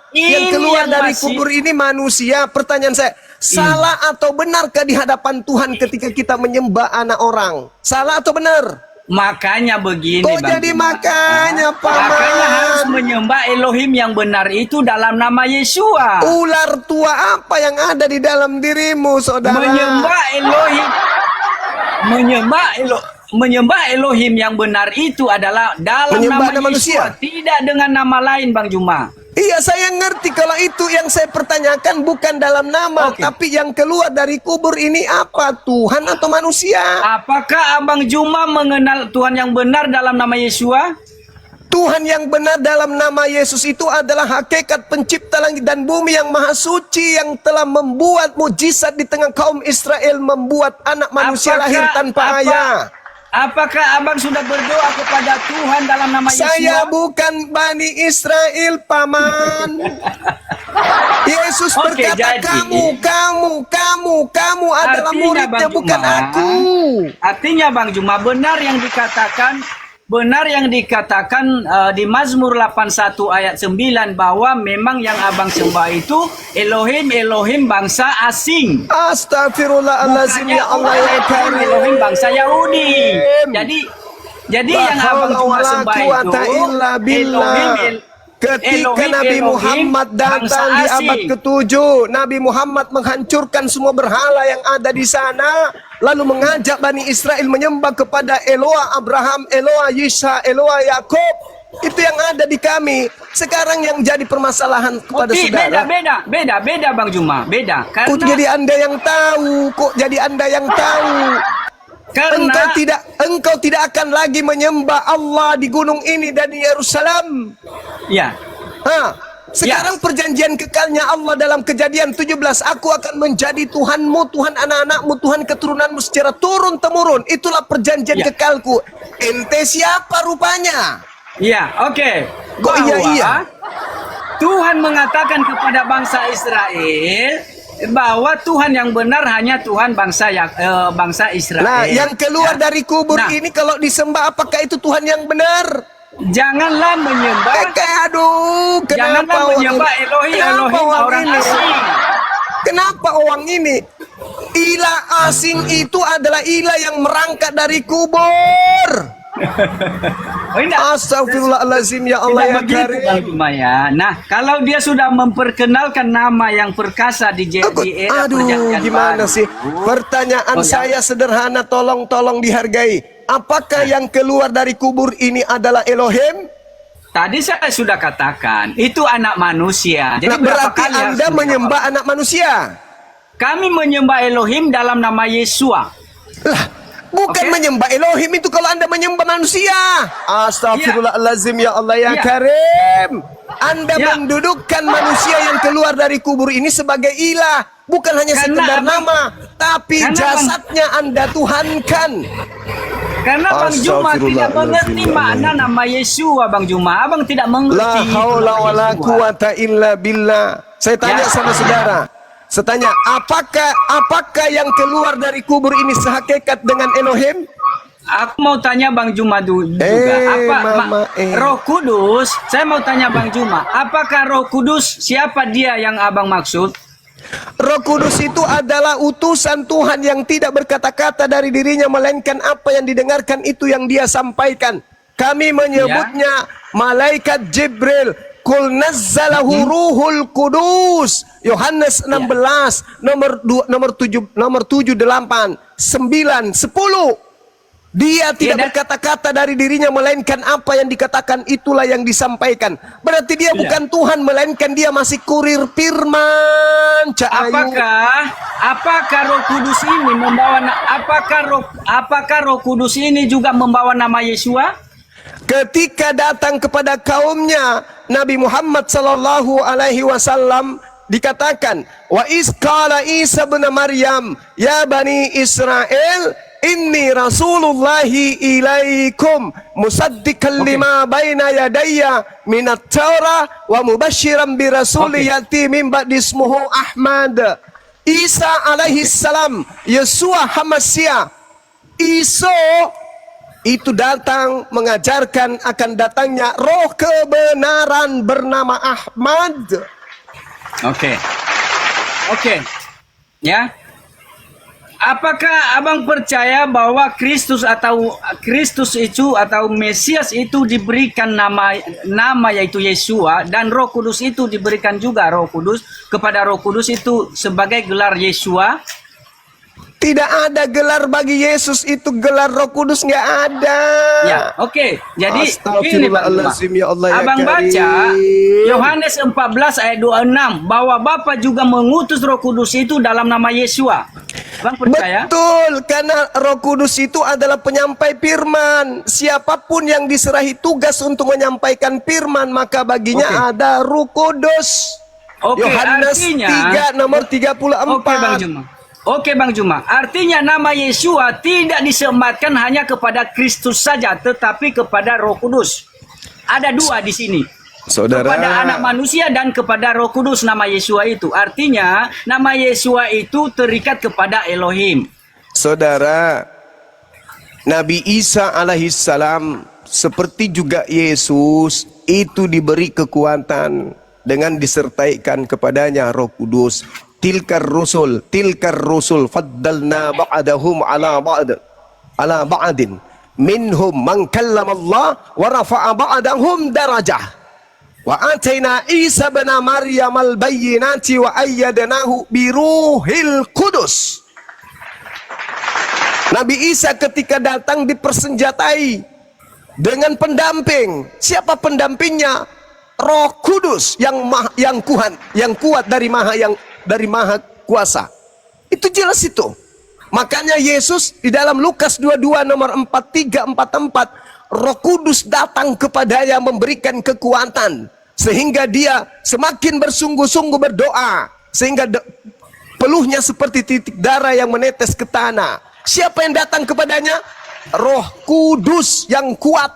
Yang Ini keluar yang dari masih- kubur ini manusia. Pertanyaan saya, salah atau benarkah di hadapan Tuhan ketika kita menyembah anak orang? Salah atau benar? Makanya begini, Kok Bang jadi Juma. makanya, Paman? Makanya harus menyembah Elohim yang benar itu dalam nama Yeshua. Ular tua apa yang ada di dalam dirimu, saudara? Menyembah Elohim yang benar itu adalah dalam Menyembah nama nama Yeshua, manusia. tidak dengan nama lain, Bang Juma. Iya, saya ngerti kalau itu yang saya pertanyakan bukan dalam nama, Oke. tapi yang keluar dari kubur ini apa? Tuhan atau manusia? Apakah Abang Juma mengenal Tuhan yang benar dalam nama Yeshua? Tuhan yang benar dalam nama Yesus itu adalah hakikat pencipta langit dan bumi yang maha suci, yang telah membuat mujizat di tengah kaum Israel, membuat anak manusia lahir tanpa ayah. Apakah Abang sudah berdoa kepada Tuhan dalam nama Saya Yeshua? bukan Bani Israel, Paman. Yesus Oke, berkata, jadi- kamu adalah Artinya, muridnya, Bang bukan Juma, aku. Artinya Bang Juma, benar yang dikatakan di Mazmur 81 ayat 9 bahwa memang yang Abang sembah itu Elohim bangsa asing. Astagfirullahaladzim, ya Allah ya Karim. Elohim bangsa Yahudi. Jadi yang Abang Juma sembah itu Ketika Elohim, Nabi Muhammad datang di bangsa abad asing. ke-7, Nabi Muhammad menghancurkan semua berhala yang ada di sana, lalu mengajak Bani Israel menyembah kepada Eloah Abraham, Eloah Yisha, Eloah Yakub. Itu yang ada di kami. Sekarang yang jadi permasalahan kepada saudara. Beda Bang Juma, beda. Kok Karena jadi Anda yang tahu? Kok jadi Anda yang tahu? Engkau tidak akan lagi menyembah Allah di gunung ini dan di Yerusalem. ya. Sekarang perjanjian kekalnya Allah dalam Kejadian 17, aku akan menjadi Tuhanmu, Tuhan anak-anakmu, Tuhan keturunanmu secara turun-temurun. Itulah perjanjian Ya. kekalku. Ente siapa rupanya? Iya, oke. Kok iya? Tuhan mengatakan kepada bangsa Israel bahwa Tuhan yang benar hanya Tuhan bangsa Israel. Nah, yang keluar Ya. dari kubur Nah, ini kalau disembah, apakah itu Tuhan yang benar? janganlah menyembah Aduh, janganlah kenapa menyembah Elohim orang ini? asing. Kenapa orang ini? Ilah asing itu adalah ilah yang merangkak dari kubur. Oh, tidak. Astagfirullahalazim ya Allah Tidak ya begitu, Karim. Bang Juma ya. Nah, kalau dia sudah memperkenalkan nama yang perkasa di era Aduh, perjanjian gimana baru. sih? Pertanyaan Oh, ya. saya sederhana, tolong dihargai. Apakah yang keluar dari kubur ini adalah Elohim? Tadi saya sudah katakan, itu anak manusia. Jadi Nah, berapa berarti kali harus Anda menjawab? menyembah anak manusia. Kami menyembah Elohim dalam nama Yesua. Lah, bukan Oke. menyembah Elohim itu kalau Anda menyembah manusia. Astagfirullahalazim ya Allah ya Iya. Karim. Anda Iya. mendudukkan manusia yang keluar dari kubur ini sebagai ilah. Bukan hanya Karena sekedar Abang- nama, tapi karena jasadnya Anda tuhankan. Karena Bang Juma tidak mengerti Astagfirullahaladzim, ya makna Allah. nama Yesua, Bang Juma. Abang tidak La mengerti. haula nama wala Yesua. quwata illa billah. Saya tanya Ya. sama saudara. Saya tanya, apakah yang keluar dari kubur ini sehakikat dengan Elohim? Aku mau tanya Bang Juma juga. Mama, Roh Kudus? Saya mau tanya Bang Juma. Apakah Roh Kudus siapa dia yang Abang maksud? Roh Kudus itu adalah utusan Tuhan yang tidak berkata-kata dari dirinya, melainkan apa yang didengarkan itu yang dia sampaikan. Kami menyebutnya malaikat Jibril. Kul nazzalahu ruhul kudus. Yohanes 16 nomor 7 8 9 10. Dia tidak berkata-kata dari dirinya, melainkan apa yang dikatakan itulah yang disampaikan. Berarti dia bukan Tuhan, melainkan dia masih kurir firman. Cak Ayu. Apakah Roh Kudus ini membawa apakah Roh Kudus ini juga membawa nama Yesua? Ketika datang kepada kaumnya, Nabi Muhammad sallallahu alaihi wasallam dikatakan, wa isqala Isa bin Maryam ya bani Israel inni rasulullahi ilaikum musaddiqan lima baina yadayya minat Taurah wa mubasysyiran bi rasulin yati min ba'di ismuhu Ahmad. Isa alaihi salam, Yesua Hamasia, Iso itu datang mengajarkan akan datangnya roh kebenaran bernama Ahmad. Oke. Ya. Apakah Abang percaya bahwa Kristus itu atau Mesias itu diberikan nama yaitu Yesua, dan Roh Kudus itu diberikan juga Roh Kudus kepada Roh Kudus itu sebagai gelar Yesua? Tidak ada gelar bagi Yesus itu, gelar Roh Kudus nggak ada. Ya, oke. Jadi ini Bang Juma. Astagfirullahaladzim, ya Allah ya Abang Karim. baca Yohanes 14 ayat 26 bahwa Bapa juga mengutus Roh Kudus itu dalam nama Yesua. Bang percaya? Betul, karena Roh Kudus itu adalah penyampai firman. Siapapun yang diserahi tugas untuk menyampaikan firman, maka baginya ada Roh Kudus. Oke, Yohanes artinya 3 nomor 34. Oke Bang Juma. Oke Bang Juma, artinya nama Yesua tidak disematkan hanya kepada Kristus saja, tetapi kepada Roh Kudus. Ada dua di sini. Saudara, Kepada anak manusia dan kepada Roh Kudus nama Yesua itu. Artinya nama Yesua itu terikat kepada Elohim. saudara, Nabi Isa alaihissalam seperti juga Yesus itu diberi kekuatan dengan disertaikan kepadanya Roh Kudus. Tilkar rusul faddalna ba'dahum ala ba'din minhum man kallama Allah wa rafa'a ba'dahum darajah wa ataina Isa bin Maryam al-bayyinati wa ayyadnahu biruhil kudus. Nabi Isa ketika datang dipersenjatai dengan pendamping. Siapa pendampingnya? Roh Kudus yang kuat dari Maha Kuasa. Itu jelas itu. Makanya Yesus di dalam Lukas 22 nomor 4344, Roh Kudus datang kepadanya memberikan kekuatan sehingga dia semakin bersungguh-sungguh berdoa sehingga peluhnya seperti titik darah yang menetes ke tanah. Siapa yang datang kepadanya? Roh Kudus yang kuat.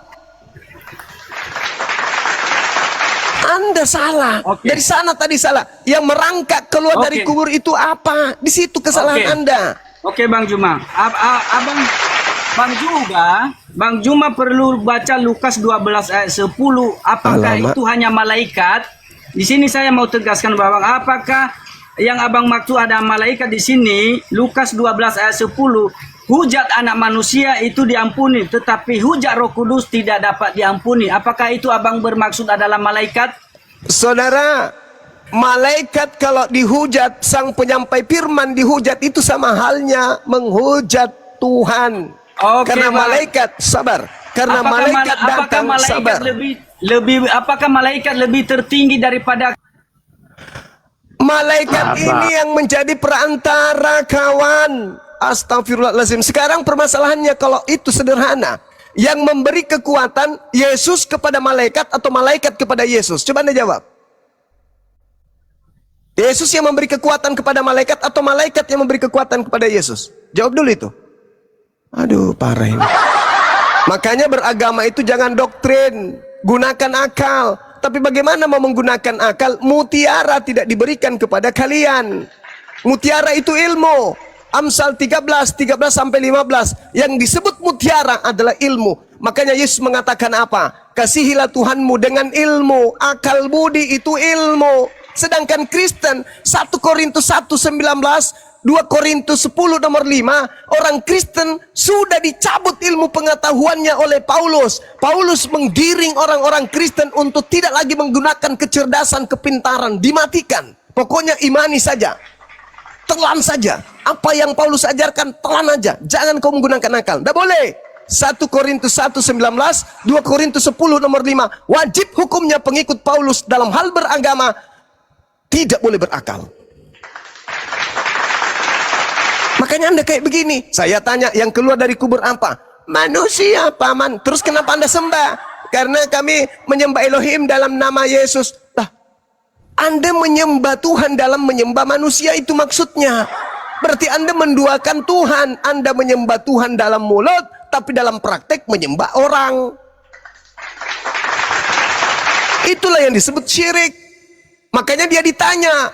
Anda salah. Dari sana tadi salah. Yang merangkak keluar dari kubur itu apa? Di situ kesalahan Anda. Oke Bang Juma. Bang Juma perlu baca Lukas 12 ayat 10. Apakah itu hanya malaikat? Di sini saya mau tegaskan bahwa apakah yang Abang maksud ada malaikat di sini? Lukas 12 ayat 10. hujat anak manusia itu diampuni, tetapi hujat Roh Kudus tidak dapat diampuni. Apakah itu abang bermaksud adalah malaikat? Saudara, malaikat kalau dihujat, sang penyampai firman dihujat, itu sama halnya menghujat Tuhan. Oke, Karena Bang. malaikat, sabar. Karena malaikat datang, sabar. Apakah malaikat lebih tertinggi daripada Malaikat ini yang menjadi perantara, kawan. Astagfirullahaladzim. Sekarang permasalahannya kalau itu sederhana. Yang memberi kekuatan Yesus kepada malaikat atau malaikat kepada Yesus? Coba Anda jawab. Yesus yang memberi kekuatan kepada malaikat atau malaikat yang memberi kekuatan kepada Yesus? Jawab dulu itu. Aduh, parah ini. Makanya beragama itu jangan doktrin, gunakan akal. Tapi bagaimana mau menggunakan akal? Mutiara tidak diberikan kepada kalian. Mutiara itu ilmu. Amsal 13 sampai 15. Yang disebut mutiara adalah ilmu. Makanya Yesus mengatakan apa? Kasihilah Tuhanmu dengan ilmu. Akal budi itu ilmu. Sedangkan Kristen 1 Korintus 1:19, 2 Korintus 10 nomor 5, orang Kristen sudah dicabut ilmu pengetahuannya oleh Paulus. Paulus menggiring orang-orang Kristen untuk tidak lagi menggunakan kecerdasan, kepintaran, dimatikan. Pokoknya imani saja, telan saja. Apa yang Paulus ajarkan, telan aja. Jangan kau menggunakan akal. Tidak boleh. 1 Korintus 1:19, 2 Korintus 10 nomor 5. Wajib hukumnya pengikut Paulus dalam hal beragama tidak boleh berakal. Makanya Anda kayak begini. Saya tanya, yang keluar dari kubur apa? Manusia, paman. Terus kenapa Anda sembah? Karena kami menyembah Elohim dalam nama Yesus. Lah, Anda menyembah Tuhan dalam menyembah manusia, itu maksudnya. Berarti Anda menduakan Tuhan. Anda menyembah Tuhan dalam mulut, tapi dalam praktek menyembah orang. Itulah yang disebut syirik. Makanya dia ditanya,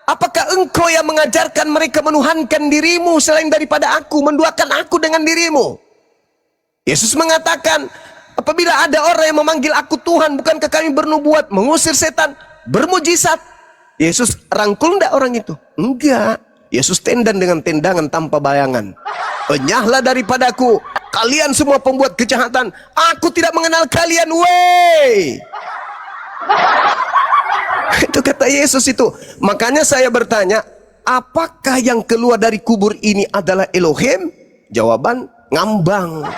apakah engkau yang mengajarkan mereka menuhankan dirimu selain daripada aku, menduakan aku dengan dirimu? Yesus mengatakan, apabila ada orang yang memanggil aku Tuhan, bukankah kami bernubuat, mengusir setan, bermujizat? Yesus rangkul enggak orang itu? Enggak. Yesus tendan dengan tendangan tanpa bayangan. Enyahlah daripadaku, kalian semua pembuat kejahatan. Aku tidak mengenal kalian, wey. Itu kata Yesus itu. Makanya saya bertanya, apakah yang keluar dari kubur ini adalah Elohim? Jawaban, ngambang.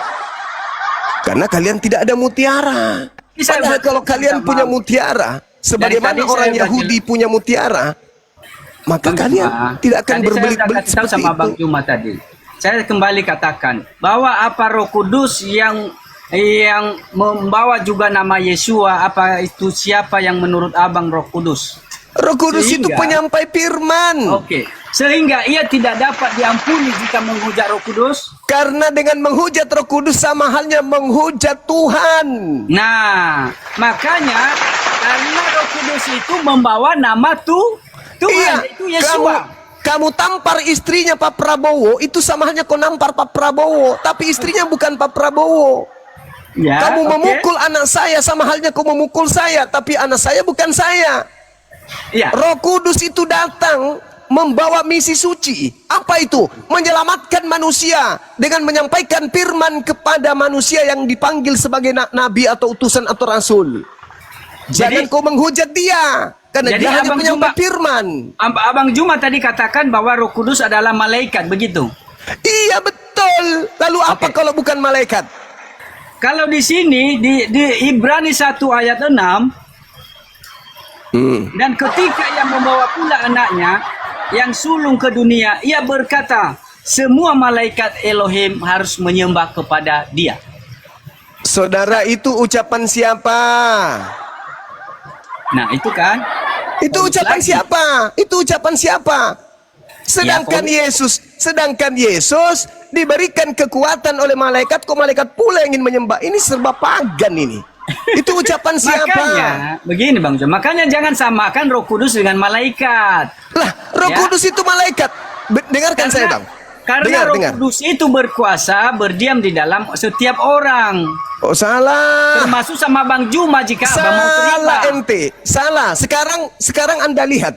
Karena kalian tidak ada mutiara. Padahal kalau kalian punya mutiara, sebagaimana orang Yahudi punya mutiara, maka kalian tidak akan berbelit-belit seperti sama itu. Bang Juma tadi. Saya kembali katakan bahwa apa Roh Kudus yang membawa juga nama Yesua, apa itu, siapa yang menurut abang Roh Kudus? Roh Kudus itu penyampai firman. Oke. Sehingga ia tidak dapat diampuni jika menghujat Roh Kudus. Karena dengan menghujat Roh Kudus sama halnya menghujat Tuhan. Nah, makanya karena Roh Kudus itu membawa nama Tuhan, Iya, itu Yesua. kamu tampar istrinya Pak Prabowo, itu sama halnya kau nampar Pak Prabowo, tapi istrinya bukan Pak Prabowo. Ya, Kamu oke. memukul anak saya sama halnya kau memukul saya, tapi anak saya bukan saya. Iya. Roh Kudus itu datang membawa misi suci. Apa itu? Menyelamatkan manusia dengan menyampaikan firman kepada manusia yang dipanggil sebagai nabi atau utusan atau rasul. Jangan kau menghujat dia, karena jadi dia hanya Abang penyampai Juma- firman. Abang Juma tadi katakan bahwa Roh Kudus adalah malaikat, begitu? Iya betul. Lalu apa Oke. kalau bukan malaikat? Kalau di sini di Ibrani 1 ayat 6, dan ketika ia membawa pula anaknya yang sulung ke dunia, ia berkata, semua malaikat Elohim harus menyembah kepada dia. Saudara, itu ucapan siapa? Nah, itu kan. Itu ucapan lagi. siapa? Itu ucapan siapa? Sedangkan Yesus diberikan kekuatan oleh malaikat, kok malaikat pula yang ingin menyembah. Ini serba pagan ini. Itu ucapan siapa? Makanya, begini Bang Jo, makanya jangan samakan Roh Kudus dengan malaikat. Lah, Roh Ya. Kudus itu malaikat. Dengarkan saya, Bang. Karena Roh dengar. Kudus itu berkuasa berdiam di dalam setiap orang. Oh, salah. Termasuk sama Bang Juma jika Abang mau terima. Salah ente. Salah. Sekarang Anda lihat.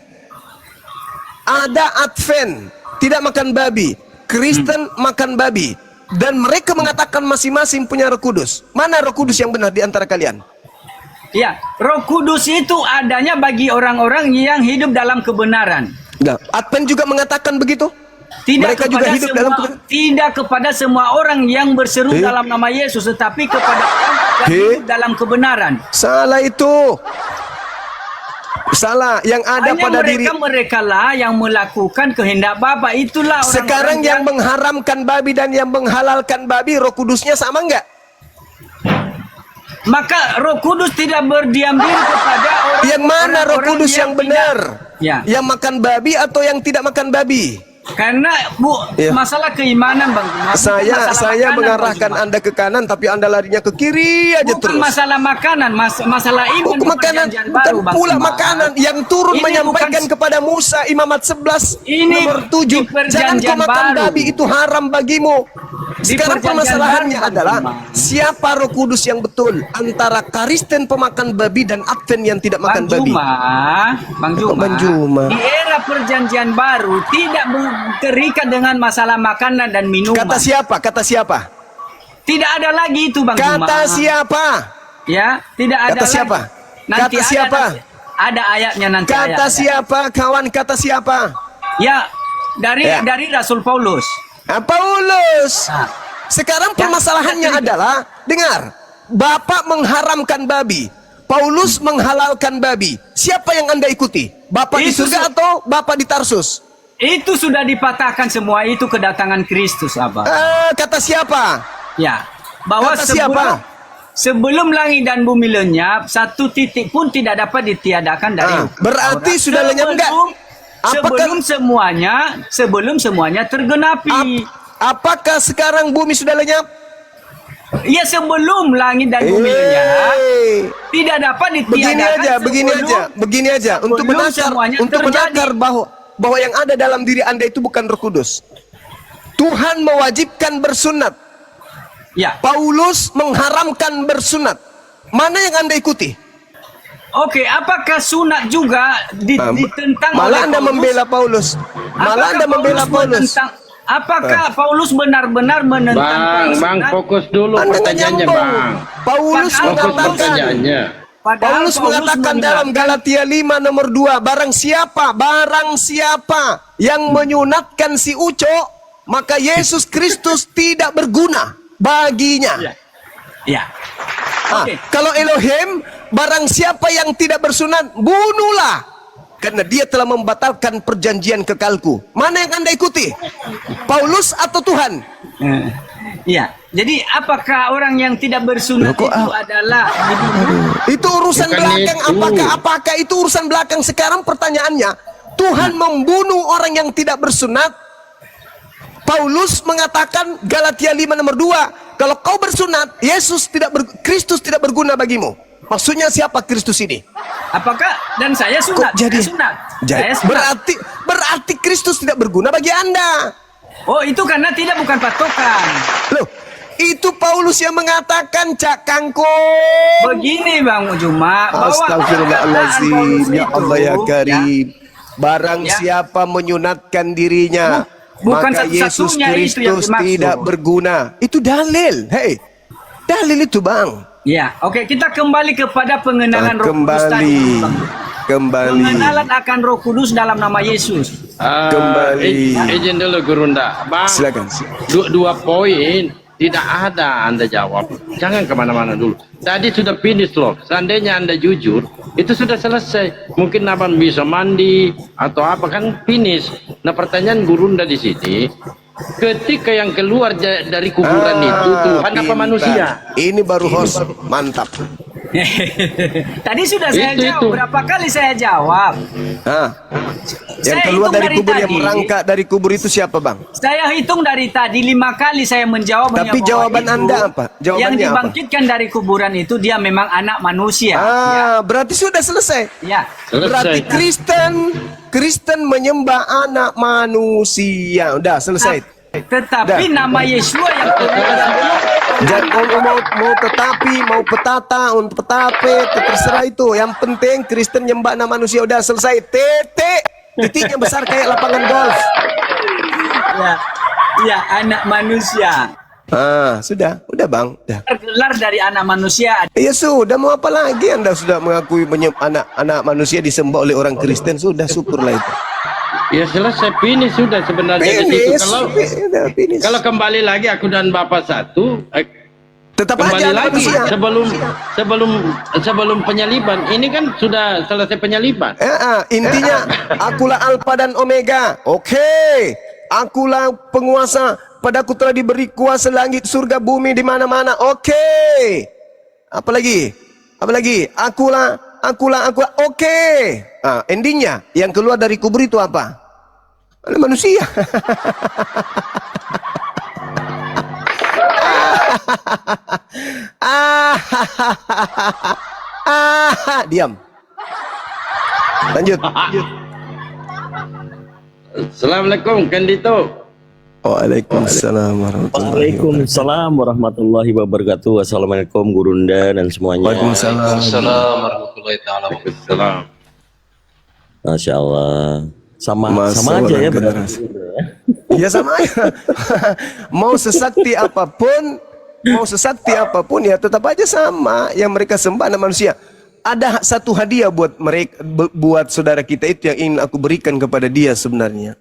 Ada Advent, tidak makan babi. Kristen makan babi, dan mereka mengatakan masing-masing punya Roh Kudus. Mana Roh Kudus yang benar di antara kalian? Ya, Roh Kudus itu adanya bagi orang-orang yang hidup dalam kebenaran. Nah, Advent juga mengatakan begitu. Tidak Mereka juga kepada hidup semua, dalam kebenaran. tidak kepada semua orang yang berseru dalam nama Yesus, tetapi kepada orang yang hidup dalam kebenaran. Salah itu. Salah. Yang ada Hanya pada diri. mereka lah yang melakukan kehendak Bapa. Itulah orang-orang Sekarang yang mengharamkan babi dan yang menghalalkan babi, Roh Kudusnya sama enggak? Maka Roh Kudus tidak berdiam diri kepada orang. Yang mana Roh Kudus yang benar? Ya. Yang makan babi atau yang tidak makan babi? Karena Ya. masalah keimanan, Bang Juma. Saya Masalah makanan, mengarahkan Bang Juma. Anda ke kanan, tapi Anda larinya ke kiri aja Bukan terus. masalah makanan, masalah iman. Bukan di makanan, perjanjian bukan baru, Bang pula Juma. makanan yang turun Ini menyampaikan bukan- kepada Musa Imamat 11 Ini nomor 7. di Jangan perjanjian kau makan baru. babi, itu haram bagimu. Sekarang perjanjian permasalahannya baru, adalah Bang Juma. siapa Roh Kudus yang betul antara Kristen pemakan babi dan Advent yang tidak makan babi. Bang Juma, Bang Juma. di era perjanjian baru tidak terikat dengan masalah makanan dan minuman. Kata siapa? Kata siapa? Tidak ada lagi itu, Bang Juma. Kata siapa? Ya, tidak ada Kata lagi. siapa? Nanti Kata ada, siapa? Ada ayatnya nanti. Kata ayatnya. siapa? Kawan, kata siapa? Ya, dari Ya. Rasul Paulus. Paulus. Nah, Sekarang Ya, permasalahannya ya, adalah, dengar, Bapak mengharamkan babi, Paulus menghalalkan babi. Siapa yang Anda ikuti? Bapak di Itu surga atau Bapak di Tarsus? itu sudah dipatahkan semua itu kedatangan Kristus, Abah. Kata siapa? Ya, bahwa Kata siapa? sebelum langit dan bumi lenyap, satu titik pun tidak dapat ditiadakan dari berarti Taurat. sudah lenyap enggak? Sebelum semuanya tergenapi. Apakah sekarang bumi sudah lenyap? Ya, sebelum langit dan bumi lenyap, tidak dapat ditiadakan. Begini aja. Untuk sebelum menakar, semuanya untuk terjadi. menakar bahwa yang ada dalam diri Anda itu bukan Roh Kudus. Tuhan mewajibkan bersunat. Ya. Paulus mengharamkan bersunat. Mana yang Anda ikuti? Oke, apakah sunat juga ditentang Malah oleh Anda Paulus? membela Paulus. Malah Apakah Anda membela Paulus. Apakah Paulus benar-benar menentang Bang, sunat? fokus dulu Anda nggak pertanyaannya, nyambung. Bang. Paulus Padahal Fokus mengatakan, pertanyaannya. Padahal Paulus mengatakan dalam Galatia 5 nomor 2, barang siapa yang menyunatkan si Uco, maka Yesus Kristus tidak berguna baginya. Ya. Oke. Kalau Elohim, barang siapa yang tidak bersunat, bunuhlah, karena dia telah membatalkan perjanjian kekalku. Mana yang Anda ikuti? Paulus atau Tuhan? Iya. Jadi apakah orang yang tidak bersunat Loh, kok, itu adalah dibunuh? Itu urusan Bukan belakang. itu. Apakah itu urusan belakang? Sekarang pertanyaannya, Tuhan membunuh orang yang tidak bersunat. Paulus mengatakan Galatia 5 nomor 2, kalau kau bersunat, Kristus tidak berguna bagimu. Maksudnya siapa Kristus ini? Apakah dan saya sunat? Kok jadi? Saya sunat. Jadi, Saya sunat. berarti Kristus tidak berguna bagi Anda. Oh, itu karena tidak bukan patokan. Loh, itu Paulus yang mengatakan, Cak Kangko. Begini Bang Juma, bahwa Astagfirullahaladzim, perkataan Paulus ya itu, Allah ya Karim. Barang Ya. siapa menyunatkan dirinya, Bukan maka Yesus satu-satunya itu yang Kristus dimaksud. tidak berguna. Itu dalil. Hei, dalil itu Bang. Ya, oke, kita kembali kepada pengenalan Roh Kudus tadi. Kembali. Pengenalan akan Roh Kudus dalam nama Yesus. Kembali. Izin dulu Gurunda. Bang, Silakan. dua poin tidak ada Anda jawab. Jangan kemana-mana dulu. Tadi sudah finish loh. Seandainya Anda jujur, itu sudah selesai. Mungkin Abang bisa mandi atau apa kan finish. Nah pertanyaan Gurunda di sini, ketika yang keluar dari kuburan itu Tuhan apa pintar. manusia? Ini baru host, mantap. Tadi sudah saya Itu. jawab. Berapa kali saya jawab? Yang Saya keluar hitung dari dari kubur, yang tadi. merangkak dari kubur itu siapa Bang? Saya hitung dari tadi 5 kali saya menjawab. Tapi bahwa jawaban itu, Anda apa? Jawabannya yang apa? dibangkitkan dari kuburan itu dia memang anak manusia. Berarti sudah selesai. Ya. Berarti Kristen menyembah anak manusia. Udah selesai. Tetapi Dah. nama Yesua yang kemudian Jangan mau tetapi, mau petata, untuk petape, terserah itu. Yang penting Kristen nyembah anak manusia. Udah selesai. Titik. Titiknya besar kayak lapangan golf. ya. Ya, anak manusia. Sudah bang, udah. Tergelar dari anak manusia. Ya sudah, mau apa lagi Anda sudah mengakui anak manusia disembah oleh orang Kristen, sudah syukurlah itu. Ya selesai, finish sudah sebenarnya di situ. Kalau kembali lagi aku dan Bapak satu, Tetap kembali aja anak lagi manusia. sebelum penyaliban. Ini kan sudah selesai penyaliban. Intinya akulah Alfa dan Omega. Oke. Akulah penguasa, padaku telah diberi kuasa langit, surga, bumi, di mana-mana. Oke. Apalagi? Akulah. Oke. Endingnya yang keluar dari kubur itu apa? Oleh manusia. Diam. Lanjut. Assalamualaikum Kandito. Waalaikumsalam warahmatullahi wabarakatuh. Assalamualaikum Gurunda dan semuanya. Waalaikumsalam. Waalaikumsalam warahmatullahi taala wabarakatuh. Masya Allah. Sama Masa aja ya orang berarti. Ya sama aja. Mau sesakti apapun ya tetap aja sama. Yang mereka sembah anak manusia. Ada satu hadiah buat mereka, buat saudara kita itu yang ingin aku berikan kepada dia sebenarnya.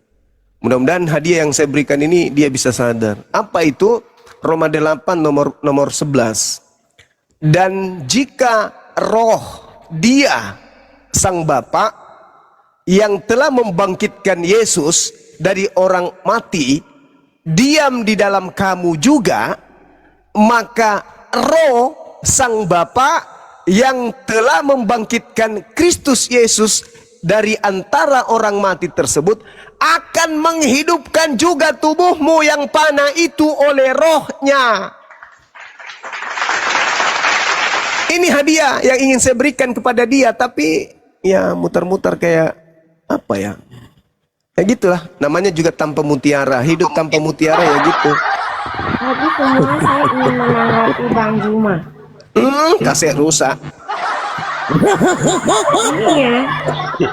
Mudah-mudahan hadiah yang saya berikan ini dia bisa sadar. Apa itu? Roma 8 nomor 11. Dan jika roh dia sang Bapa yang telah membangkitkan Yesus dari orang mati diam di dalam kamu juga, maka roh sang Bapa yang telah membangkitkan Kristus Yesus dari antara orang mati tersebut akan menghidupkan juga tubuhmu yang panah itu oleh rohnya. Ini hadiah yang ingin saya berikan kepada dia, tapi ya mutar-mutar kayak apa ya? Ya gitulah, namanya juga tanpa mutiara, hidup tanpa mutiara ya gitu. Tadi semua saya ingin menanggapi Bang Juma. Kaset rusak. Iya.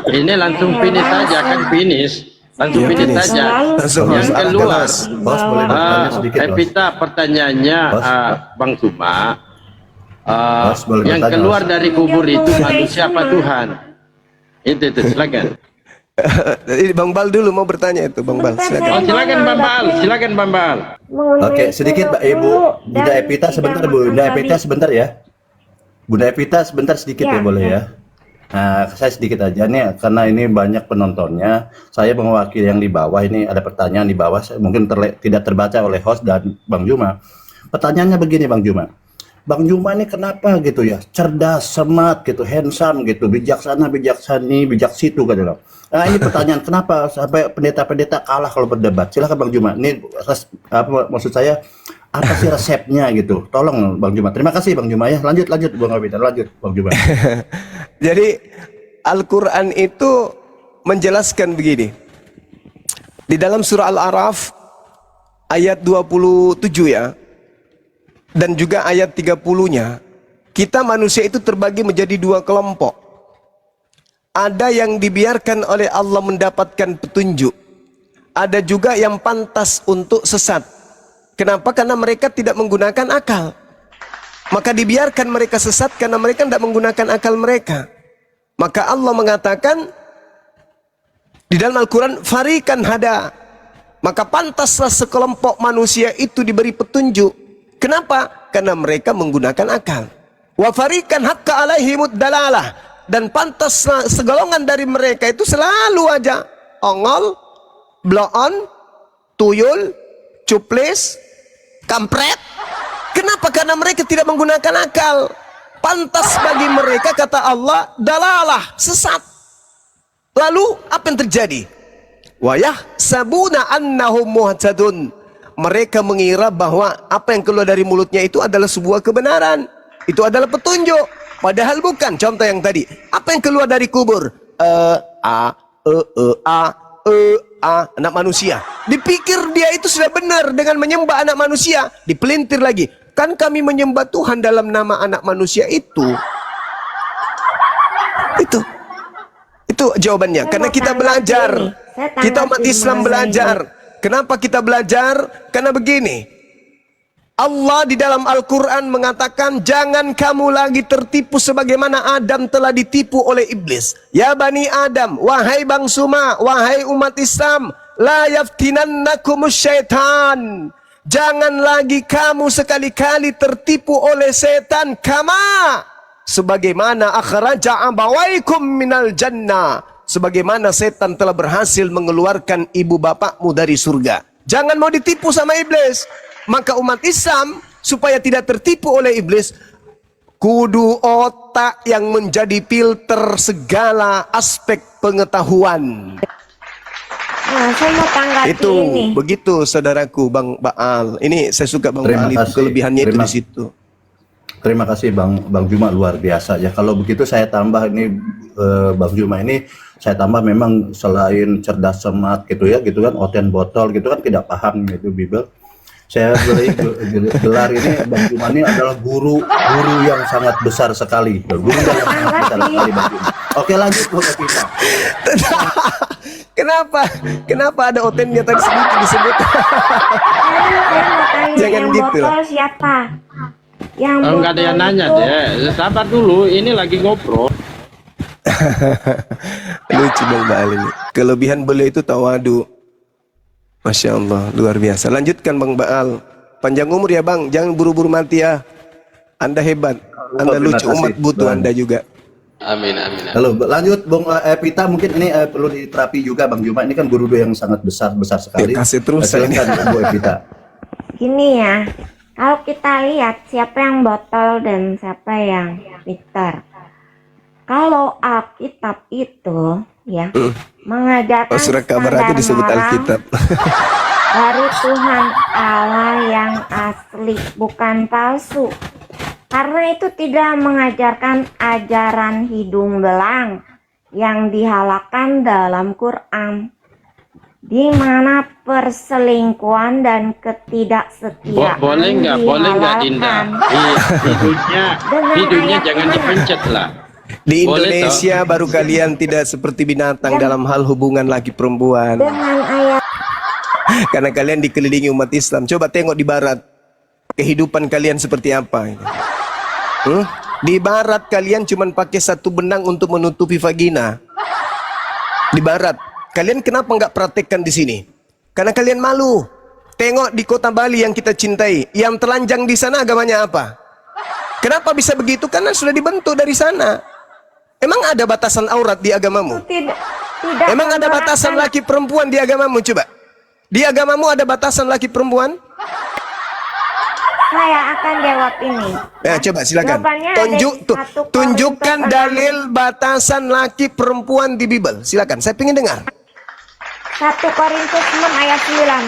Ini langsung finish saja kan, finish. Langsung finish finish. saja. Langsung Yang keluar. Bos boleh bertanya sedikit, Bos. Evita, pertanyaannya Bos. Bang Suma. Bos, boleh Yang bertanya, keluar Bos. dari kubur itu manusia apa Tuhan? Itu silakan. Bang Bal dulu mau bertanya itu, Bang Bal. Silakan. Oh, silakan Bang Bal. Oke, sedikit Mbak Ibu. Bunda Evita sebentar, Bunda Evita sebentar ya. Bunda Evita sebentar sedikit ya, boleh ya. Nah, saya sedikit aja nih, karena ini banyak penontonnya. Saya mewakili yang di bawah, ini ada pertanyaan di bawah, mungkin tidak terbaca oleh host dan Bang Juma. Pertanyaannya begini Bang Juma. Bang Juma ini kenapa gitu ya, cerdas, smart gitu, handsome gitu, bijaksana, bijaksani, bijak situ gitu loh. Nah ini pertanyaan, kenapa sampai pendeta-pendeta kalah kalau berdebat? Silakan Bang Juma. Ini apa maksud saya? Apa sih resepnya gitu? Tolong Bang Juma. Terima kasih Bang Juma ya. Lanjut Bang Abidar, lanjut Bang Juma. Jadi Al-Quran itu menjelaskan begini. Di dalam surah Al-A'raf ayat 27 ya. Dan juga ayat 30-nya. Kita manusia itu terbagi menjadi dua kelompok. Ada yang dibiarkan oleh Allah mendapatkan petunjuk. Ada juga yang pantas untuk sesat. Kenapa? Karena mereka tidak menggunakan akal. Maka dibiarkan mereka sesat karena mereka tidak menggunakan akal mereka. Maka Allah mengatakan di dalam Al-Quran, farikan hada. Maka pantaslah sekelompok manusia itu diberi petunjuk. Kenapa? Karena mereka menggunakan akal. Wa farikan hakka alaihimud dalalah. Dan pantaslah segolongan dari mereka itu selalu aja ongol, bloon, tuyul, cuplis, kampret. Kenapa? Karena mereka tidak menggunakan akal. Pantas bagi mereka, kata Allah, dalalah, sesat. Lalu apa yang terjadi? Wa yahsabuna annahum muhtadun. Mereka mengira bahwa apa yang keluar dari mulutnya itu adalah sebuah kebenaran. Itu adalah petunjuk. Padahal bukan. Contoh yang tadi. Apa yang keluar dari kubur? Anak manusia. Dipikir dia itu sudah benar dengan menyembah anak manusia. Dipelintir lagi. Kan kami menyembah Tuhan dalam nama anak manusia itu. Itu jawabannya. Karena kita belajar. Kita umat Islam belajar. Kenapa kita belajar? Karena begini, Allah di dalam Al-Quran mengatakan, jangan kamu lagi tertipu sebagaimana Adam telah ditipu oleh iblis. Ya Bani Adam, wahai bangsuma, wahai umat Islam, la yaftinannakumus syaitan. Jangan lagi kamu sekali-kali tertipu oleh setan. Kama, sebagaimana akhraja abawaikum minal jannah. Sebagaimana setan telah berhasil mengeluarkan ibu bapakmu dari surga. Jangan mau ditipu sama iblis. Maka umat Islam supaya tidak tertipu oleh iblis, kudu otak yang menjadi filter segala aspek pengetahuan. Nah, saya mau tanggapi Itu ini. begitu saudaraku Bang Baal. Ini saya suka Bang Terima Baal itu kasih. kelebihannya itu Terima- di situ. Terima kasih Bang Juma, luar biasa ya. Kalau begitu saya tambah ini Bang Juma ini saya tambah memang selain cerdas cermat gitu ya, gitu kan, oten botol gitu kan, tidak paham gitu Bible. Saya beri gelar ini Bang Juma ini adalah guru yang sangat besar sekali. Guru yang sangat besar sekali Bang Juma. Oke, lanjut Bang Epita. Kenapa ada otennya tadi sedikit disebut? Saya mau tanya, Jangan yang gitu. botol siapa? Yang Enggak ada yang botol nanya itu deh. Sabar dulu, ini lagi ngobrol. Lucu Bang Baal ini. Kelebihan beliau itu tawadu. Masya Allah, luar biasa. Lanjutkan Bang Baal. Panjang umur ya Bang, jangan buru-buru mati ya. Anda hebat, Anda Terima lucu, kasih, umat butuh Bang. Anda juga. Amin, amin, amin. Halo, lanjut Bang Epita, mungkin ini perlu diterapi juga Bang Juma. Ini kan guru yang sangat besar sekali. Ya, kasih terus Silakan Bu Epita. Gini ya, kalau kita lihat siapa yang botol dan siapa yang filter. Kalau Alkitab itu ya mengajarkan Surat kabar aja standar disebut moral Alkitab. dari Tuhan Allah yang asli, bukan palsu. Karena itu tidak mengajarkan ajaran hidung belang yang dihalakkan dalam Quran, di mana perselingkuhan dan ketidaksetiaan Boleh nggak Dinda? dihalalkan. Hidungnya ayat jangan mana? dipencet lah. Di Boleh, Indonesia baru kalian tidak seperti binatang dalam hal hubungan laki perempuan. Dengan ayat Karena kalian dikelilingi umat Islam. Coba tengok di barat. Kehidupan kalian seperti apa? Di barat kalian cuma pakai satu benang untuk menutupi vagina. Di barat. Kalian kenapa nggak praktekkan di sini? Karena kalian malu. Tengok di kota Bali yang kita cintai. Yang telanjang di sana agamanya apa? Kenapa bisa begitu? Karena sudah dibentuk dari sana. Emang ada batasan aurat di agamamu? tidak Emang ada batasan memberatkan. laki perempuan di agamamu? Coba. Di agamamu ada batasan laki perempuan? Saya akan jawab ini. Ya, coba silakan. Jawabannya ada di 1 Tunjukkan Korintus dalil batasan laki perempuan di Bible. Silakan, saya ingin dengar. 1 Korintus 6 ayat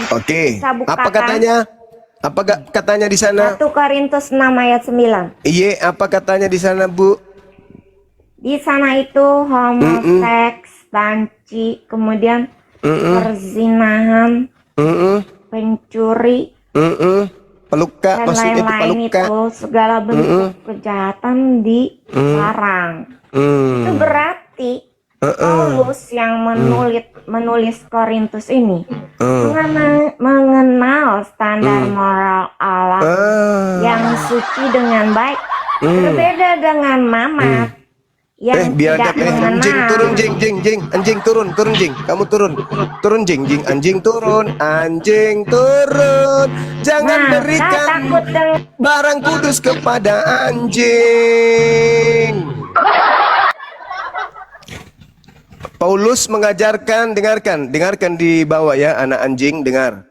9. Oke. Saya bukakan. Apa katanya? Apa katanya di sana? 1 Korintus 6 ayat 9. Iya, apa katanya di sana, Bu? Di sana itu homoseks, banci, kemudian perzinahan, pencuri, Peluka, dan maksudnya itu lain-lain peluka. itu segala bentuk kejahatan dilarang. Itu berarti Paulus yang menulis Korintus ini mengenal standar moral Allah yang suci dengan baik, berbeda dengan Mamat yang Biadab, tidak anjing mengenal. turun, anjing turun, jing, kamu turun, jing, anjing turun, jangan Nah, saya berikan takut dengan barang kudus kepada anjing. Paulus mengajarkan, dengarkan di bawah ya anak anjing, dengar.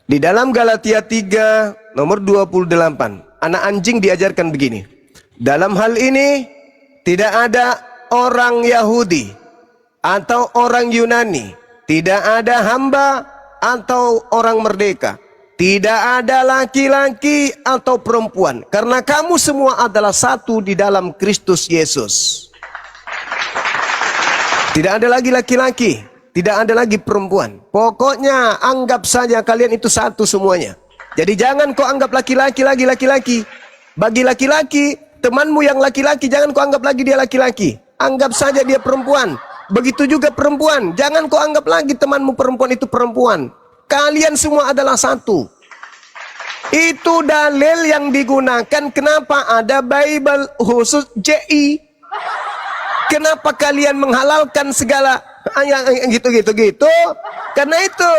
Di dalam Galatia 3 nomor 28, anak anjing diajarkan begini. Dalam hal ini tidak ada orang Yahudi atau orang Yunani, tidak ada hamba atau orang merdeka, tidak ada laki-laki atau perempuan, karena kamu semua adalah satu di dalam Kristus Yesus. Tidak ada lagi laki-laki, tidak ada lagi perempuan. Pokoknya anggap saja kalian itu satu semuanya. Jadi jangan kau anggap laki-laki lagi laki-laki. Bagi laki-laki, temanmu yang laki-laki jangan kau anggap lagi dia laki-laki. Anggap saja dia perempuan. Begitu juga perempuan, jangan kau anggap lagi temanmu perempuan itu perempuan. Kalian semua adalah satu. Itu dalil yang digunakan kenapa ada Bible khusus JI. Kenapa kalian menghalalkan segala yang gitu. Karena itu.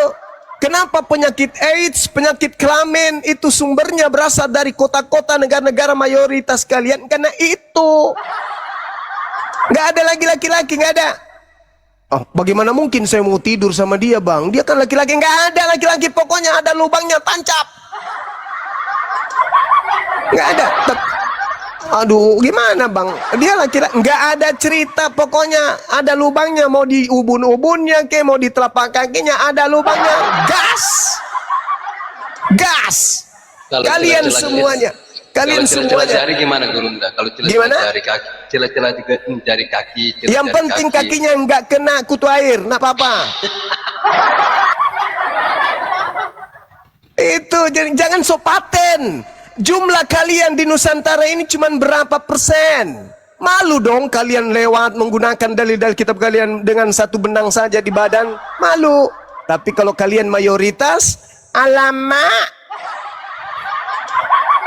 Kenapa penyakit AIDS, penyakit kelamin itu sumbernya berasal dari kota-kota negara-negara mayoritas kalian. Karena itu. Nggak ada lagi laki-laki, nggak ada. Oh, bagaimana mungkin saya mau tidur sama dia, bang? Dia kan laki-laki. Nggak ada laki-laki, pokoknya ada lubangnya, tancap. Nggak ada. Aduh, gimana bang? Dia laki-laki, nggak ada cerita, pokoknya ada lubangnya, mau di ubun-ubunnya, mau di telapak kakinya, ada lubangnya, gas. Kalau Kalian celah-celah semuanya, Kalau celah-celah jari semuanya. gimana Gurunda? Kalau Gimana? celah-celah jari kaki, celah-celah jari kaki, celah Yang jari penting kaki. kakinya nggak kena kutu air, nggak apa-apa. Itu jangan sok paten. Jumlah kalian di Nusantara ini cuma berapa persen? Malu dong kalian lewat menggunakan dalil-dalil kitab kalian dengan satu benang saja di badan. Malu. Tapi kalau kalian mayoritas, alamak.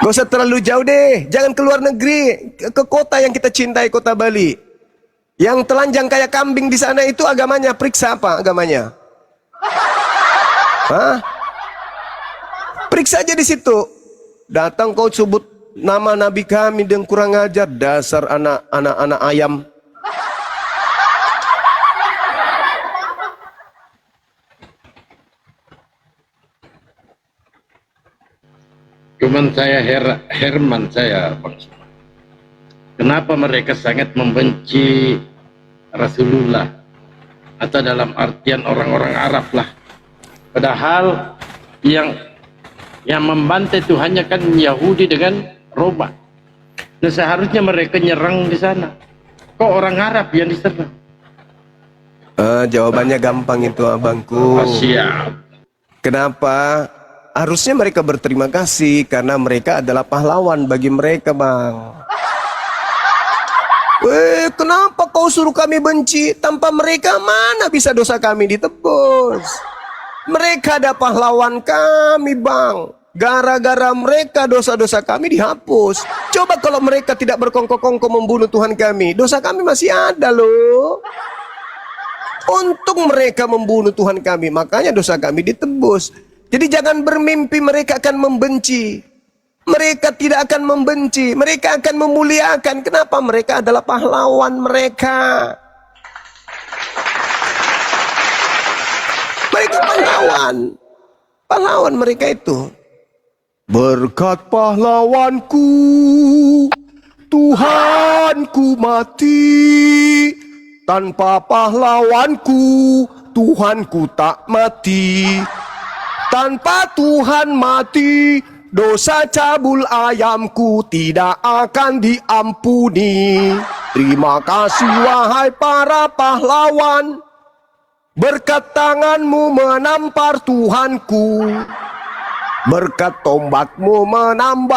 Gak usah terlalu jauh deh. Jangan keluar negeri. Ke kota yang kita cintai, kota Bali. Yang telanjang kayak kambing di sana itu agamanya. Periksa apa agamanya? Hah? Periksa aja di situ. Datang kau sebut nama Nabi kami dan kurang ajar, dasar anak ayam. Cuman saya Herman saya Bang Suman. Kenapa mereka sangat membenci Rasulullah? Atau dalam artian orang-orang Arab lah. Padahal yang membantai Tuhannya kan Yahudi dengan Roma. Dan seharusnya mereka nyerang di sana. Kok orang Arab yang diserang? Jawabannya gampang itu abangku. Siap. Kenapa? Harusnya mereka berterima kasih karena mereka adalah pahlawan bagi mereka, bang. Kenapa kau suruh kami benci? Tanpa mereka mana bisa dosa kami ditebus? Mereka ada pahlawan kami, bang. Gara-gara mereka dosa-dosa kami dihapus. Coba kalau mereka tidak berkongkong-kongkong membunuh Tuhan kami, dosa kami masih ada loh. Untung mereka membunuh Tuhan kami, makanya dosa kami ditebus. Jadi jangan bermimpi mereka akan membenci. Mereka tidak akan membenci, mereka akan memuliakan. Kenapa? Mereka adalah pahlawan mereka. Mereka pahlawan. Pahlawan mereka itu. Berkat pahlawanku, Tuhanku mati. Tanpa pahlawanku, Tuhanku tak mati. Tanpa Tuhan mati, dosa cabul ayamku tidak akan diampuni. Terima kasih wahai para pahlawan. Berkat tanganmu menampar Tuhanku. Berkat tombakmu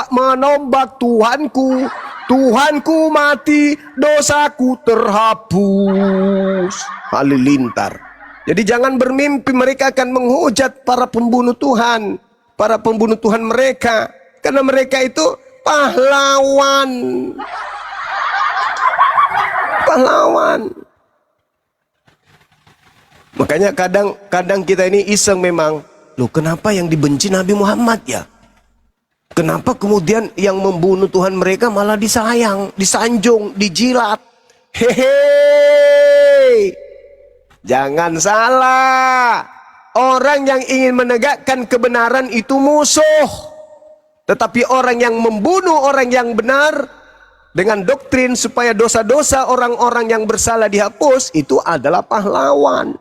menombak Tuhanku. Tuhanku mati, dosaku terhapus. Halilintar. Jadi jangan bermimpi mereka akan menghujat para pembunuh Tuhan. Para pembunuh Tuhan mereka. Karena mereka itu pahlawan. Pahlawan. Makanya kadang kita ini iseng memang. Loh, kenapa yang dibenci Nabi Muhammad ya? Kenapa kemudian yang membunuh Tuhan mereka malah disayang, disanjung, dijilat? Hehehe. Jangan salah. Orang yang ingin menegakkan kebenaran itu musuh. Tetapi orang yang membunuh orang yang benar dengan doktrin supaya dosa-dosa orang-orang yang bersalah dihapus, itu adalah pahlawan.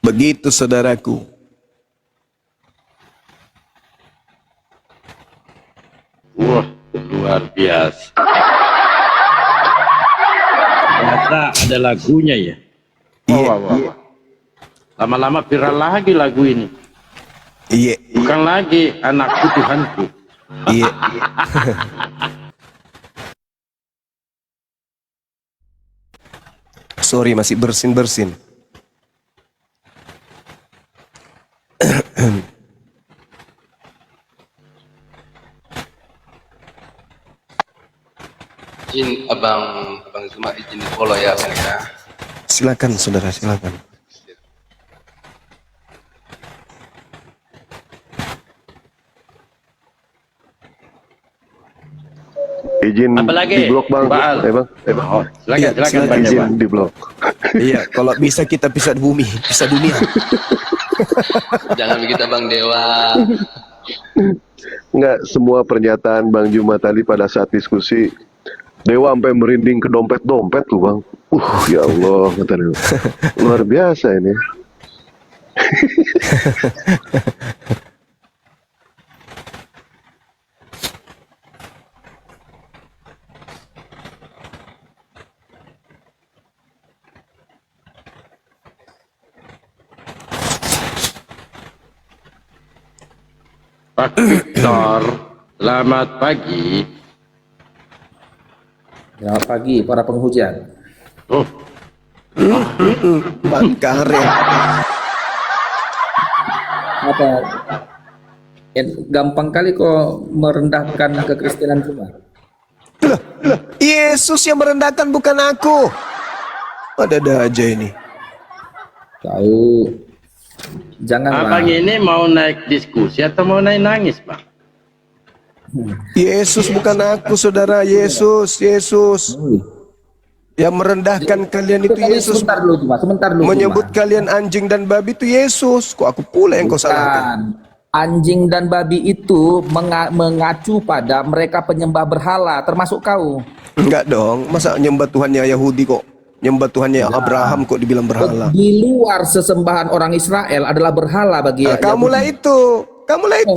Begitu saudaraku. Wah, luar biasa. Ternyata ada lagunya ya. Wah. Lama-lama viral lagi lagu ini. Iya. Bukan lagi anakku Tuhanku. Iya. Sorry, masih bersin-bersin. Izin abang Zuma izin di follow ya bang ya. Silakan saudara, silakan. Izin Apalagi? di blok bang. Pak Al. Bang. Oh, silakan, Iya, silakan silakan. banyak, Izin Pak. di blok. Iya, kalau bisa kita pisah bumi, pisah dunia. Jangan begitu bang Dewa. Enggak semua pernyataan Bang Juma tadi pada saat diskusi Dewa sampai merinding ke dompet-dompet tuh bang. Ya Allah, kata dia. Luar biasa ini. Pak Victor, selamat pagi. Selamat pagi para penghujat. Oh, Pak Karet. Apa? Gampang kali kok merendahkan kekristenan cuma. Yesus yang merendahkan bukan aku. Ada aja ini. Kau janganlah. abang ini mau naik diskusi atau mau naik nangis, Pak? Yesus bukan aku, saudara. Yesus, Yesus. Ui. Yang merendahkan kalian itu Kali Yesus. sebentar dulu cuma, sebentar dulu. Menyebut Cuma. kalian anjing dan babi itu Yesus. Kok aku pula yang kau salahkan? Bukan. Anjing dan babi itu mengacu pada mereka penyembah berhala, termasuk kau. Enggak dong. Masa nyembah Tuhannya Yahudi kok? Nyembah Tuhannya Abraham kok dibilang berhala? Di luar sesembahan orang Israel adalah berhala bagi Kamulah Yahudi. itu. Kamulah itu.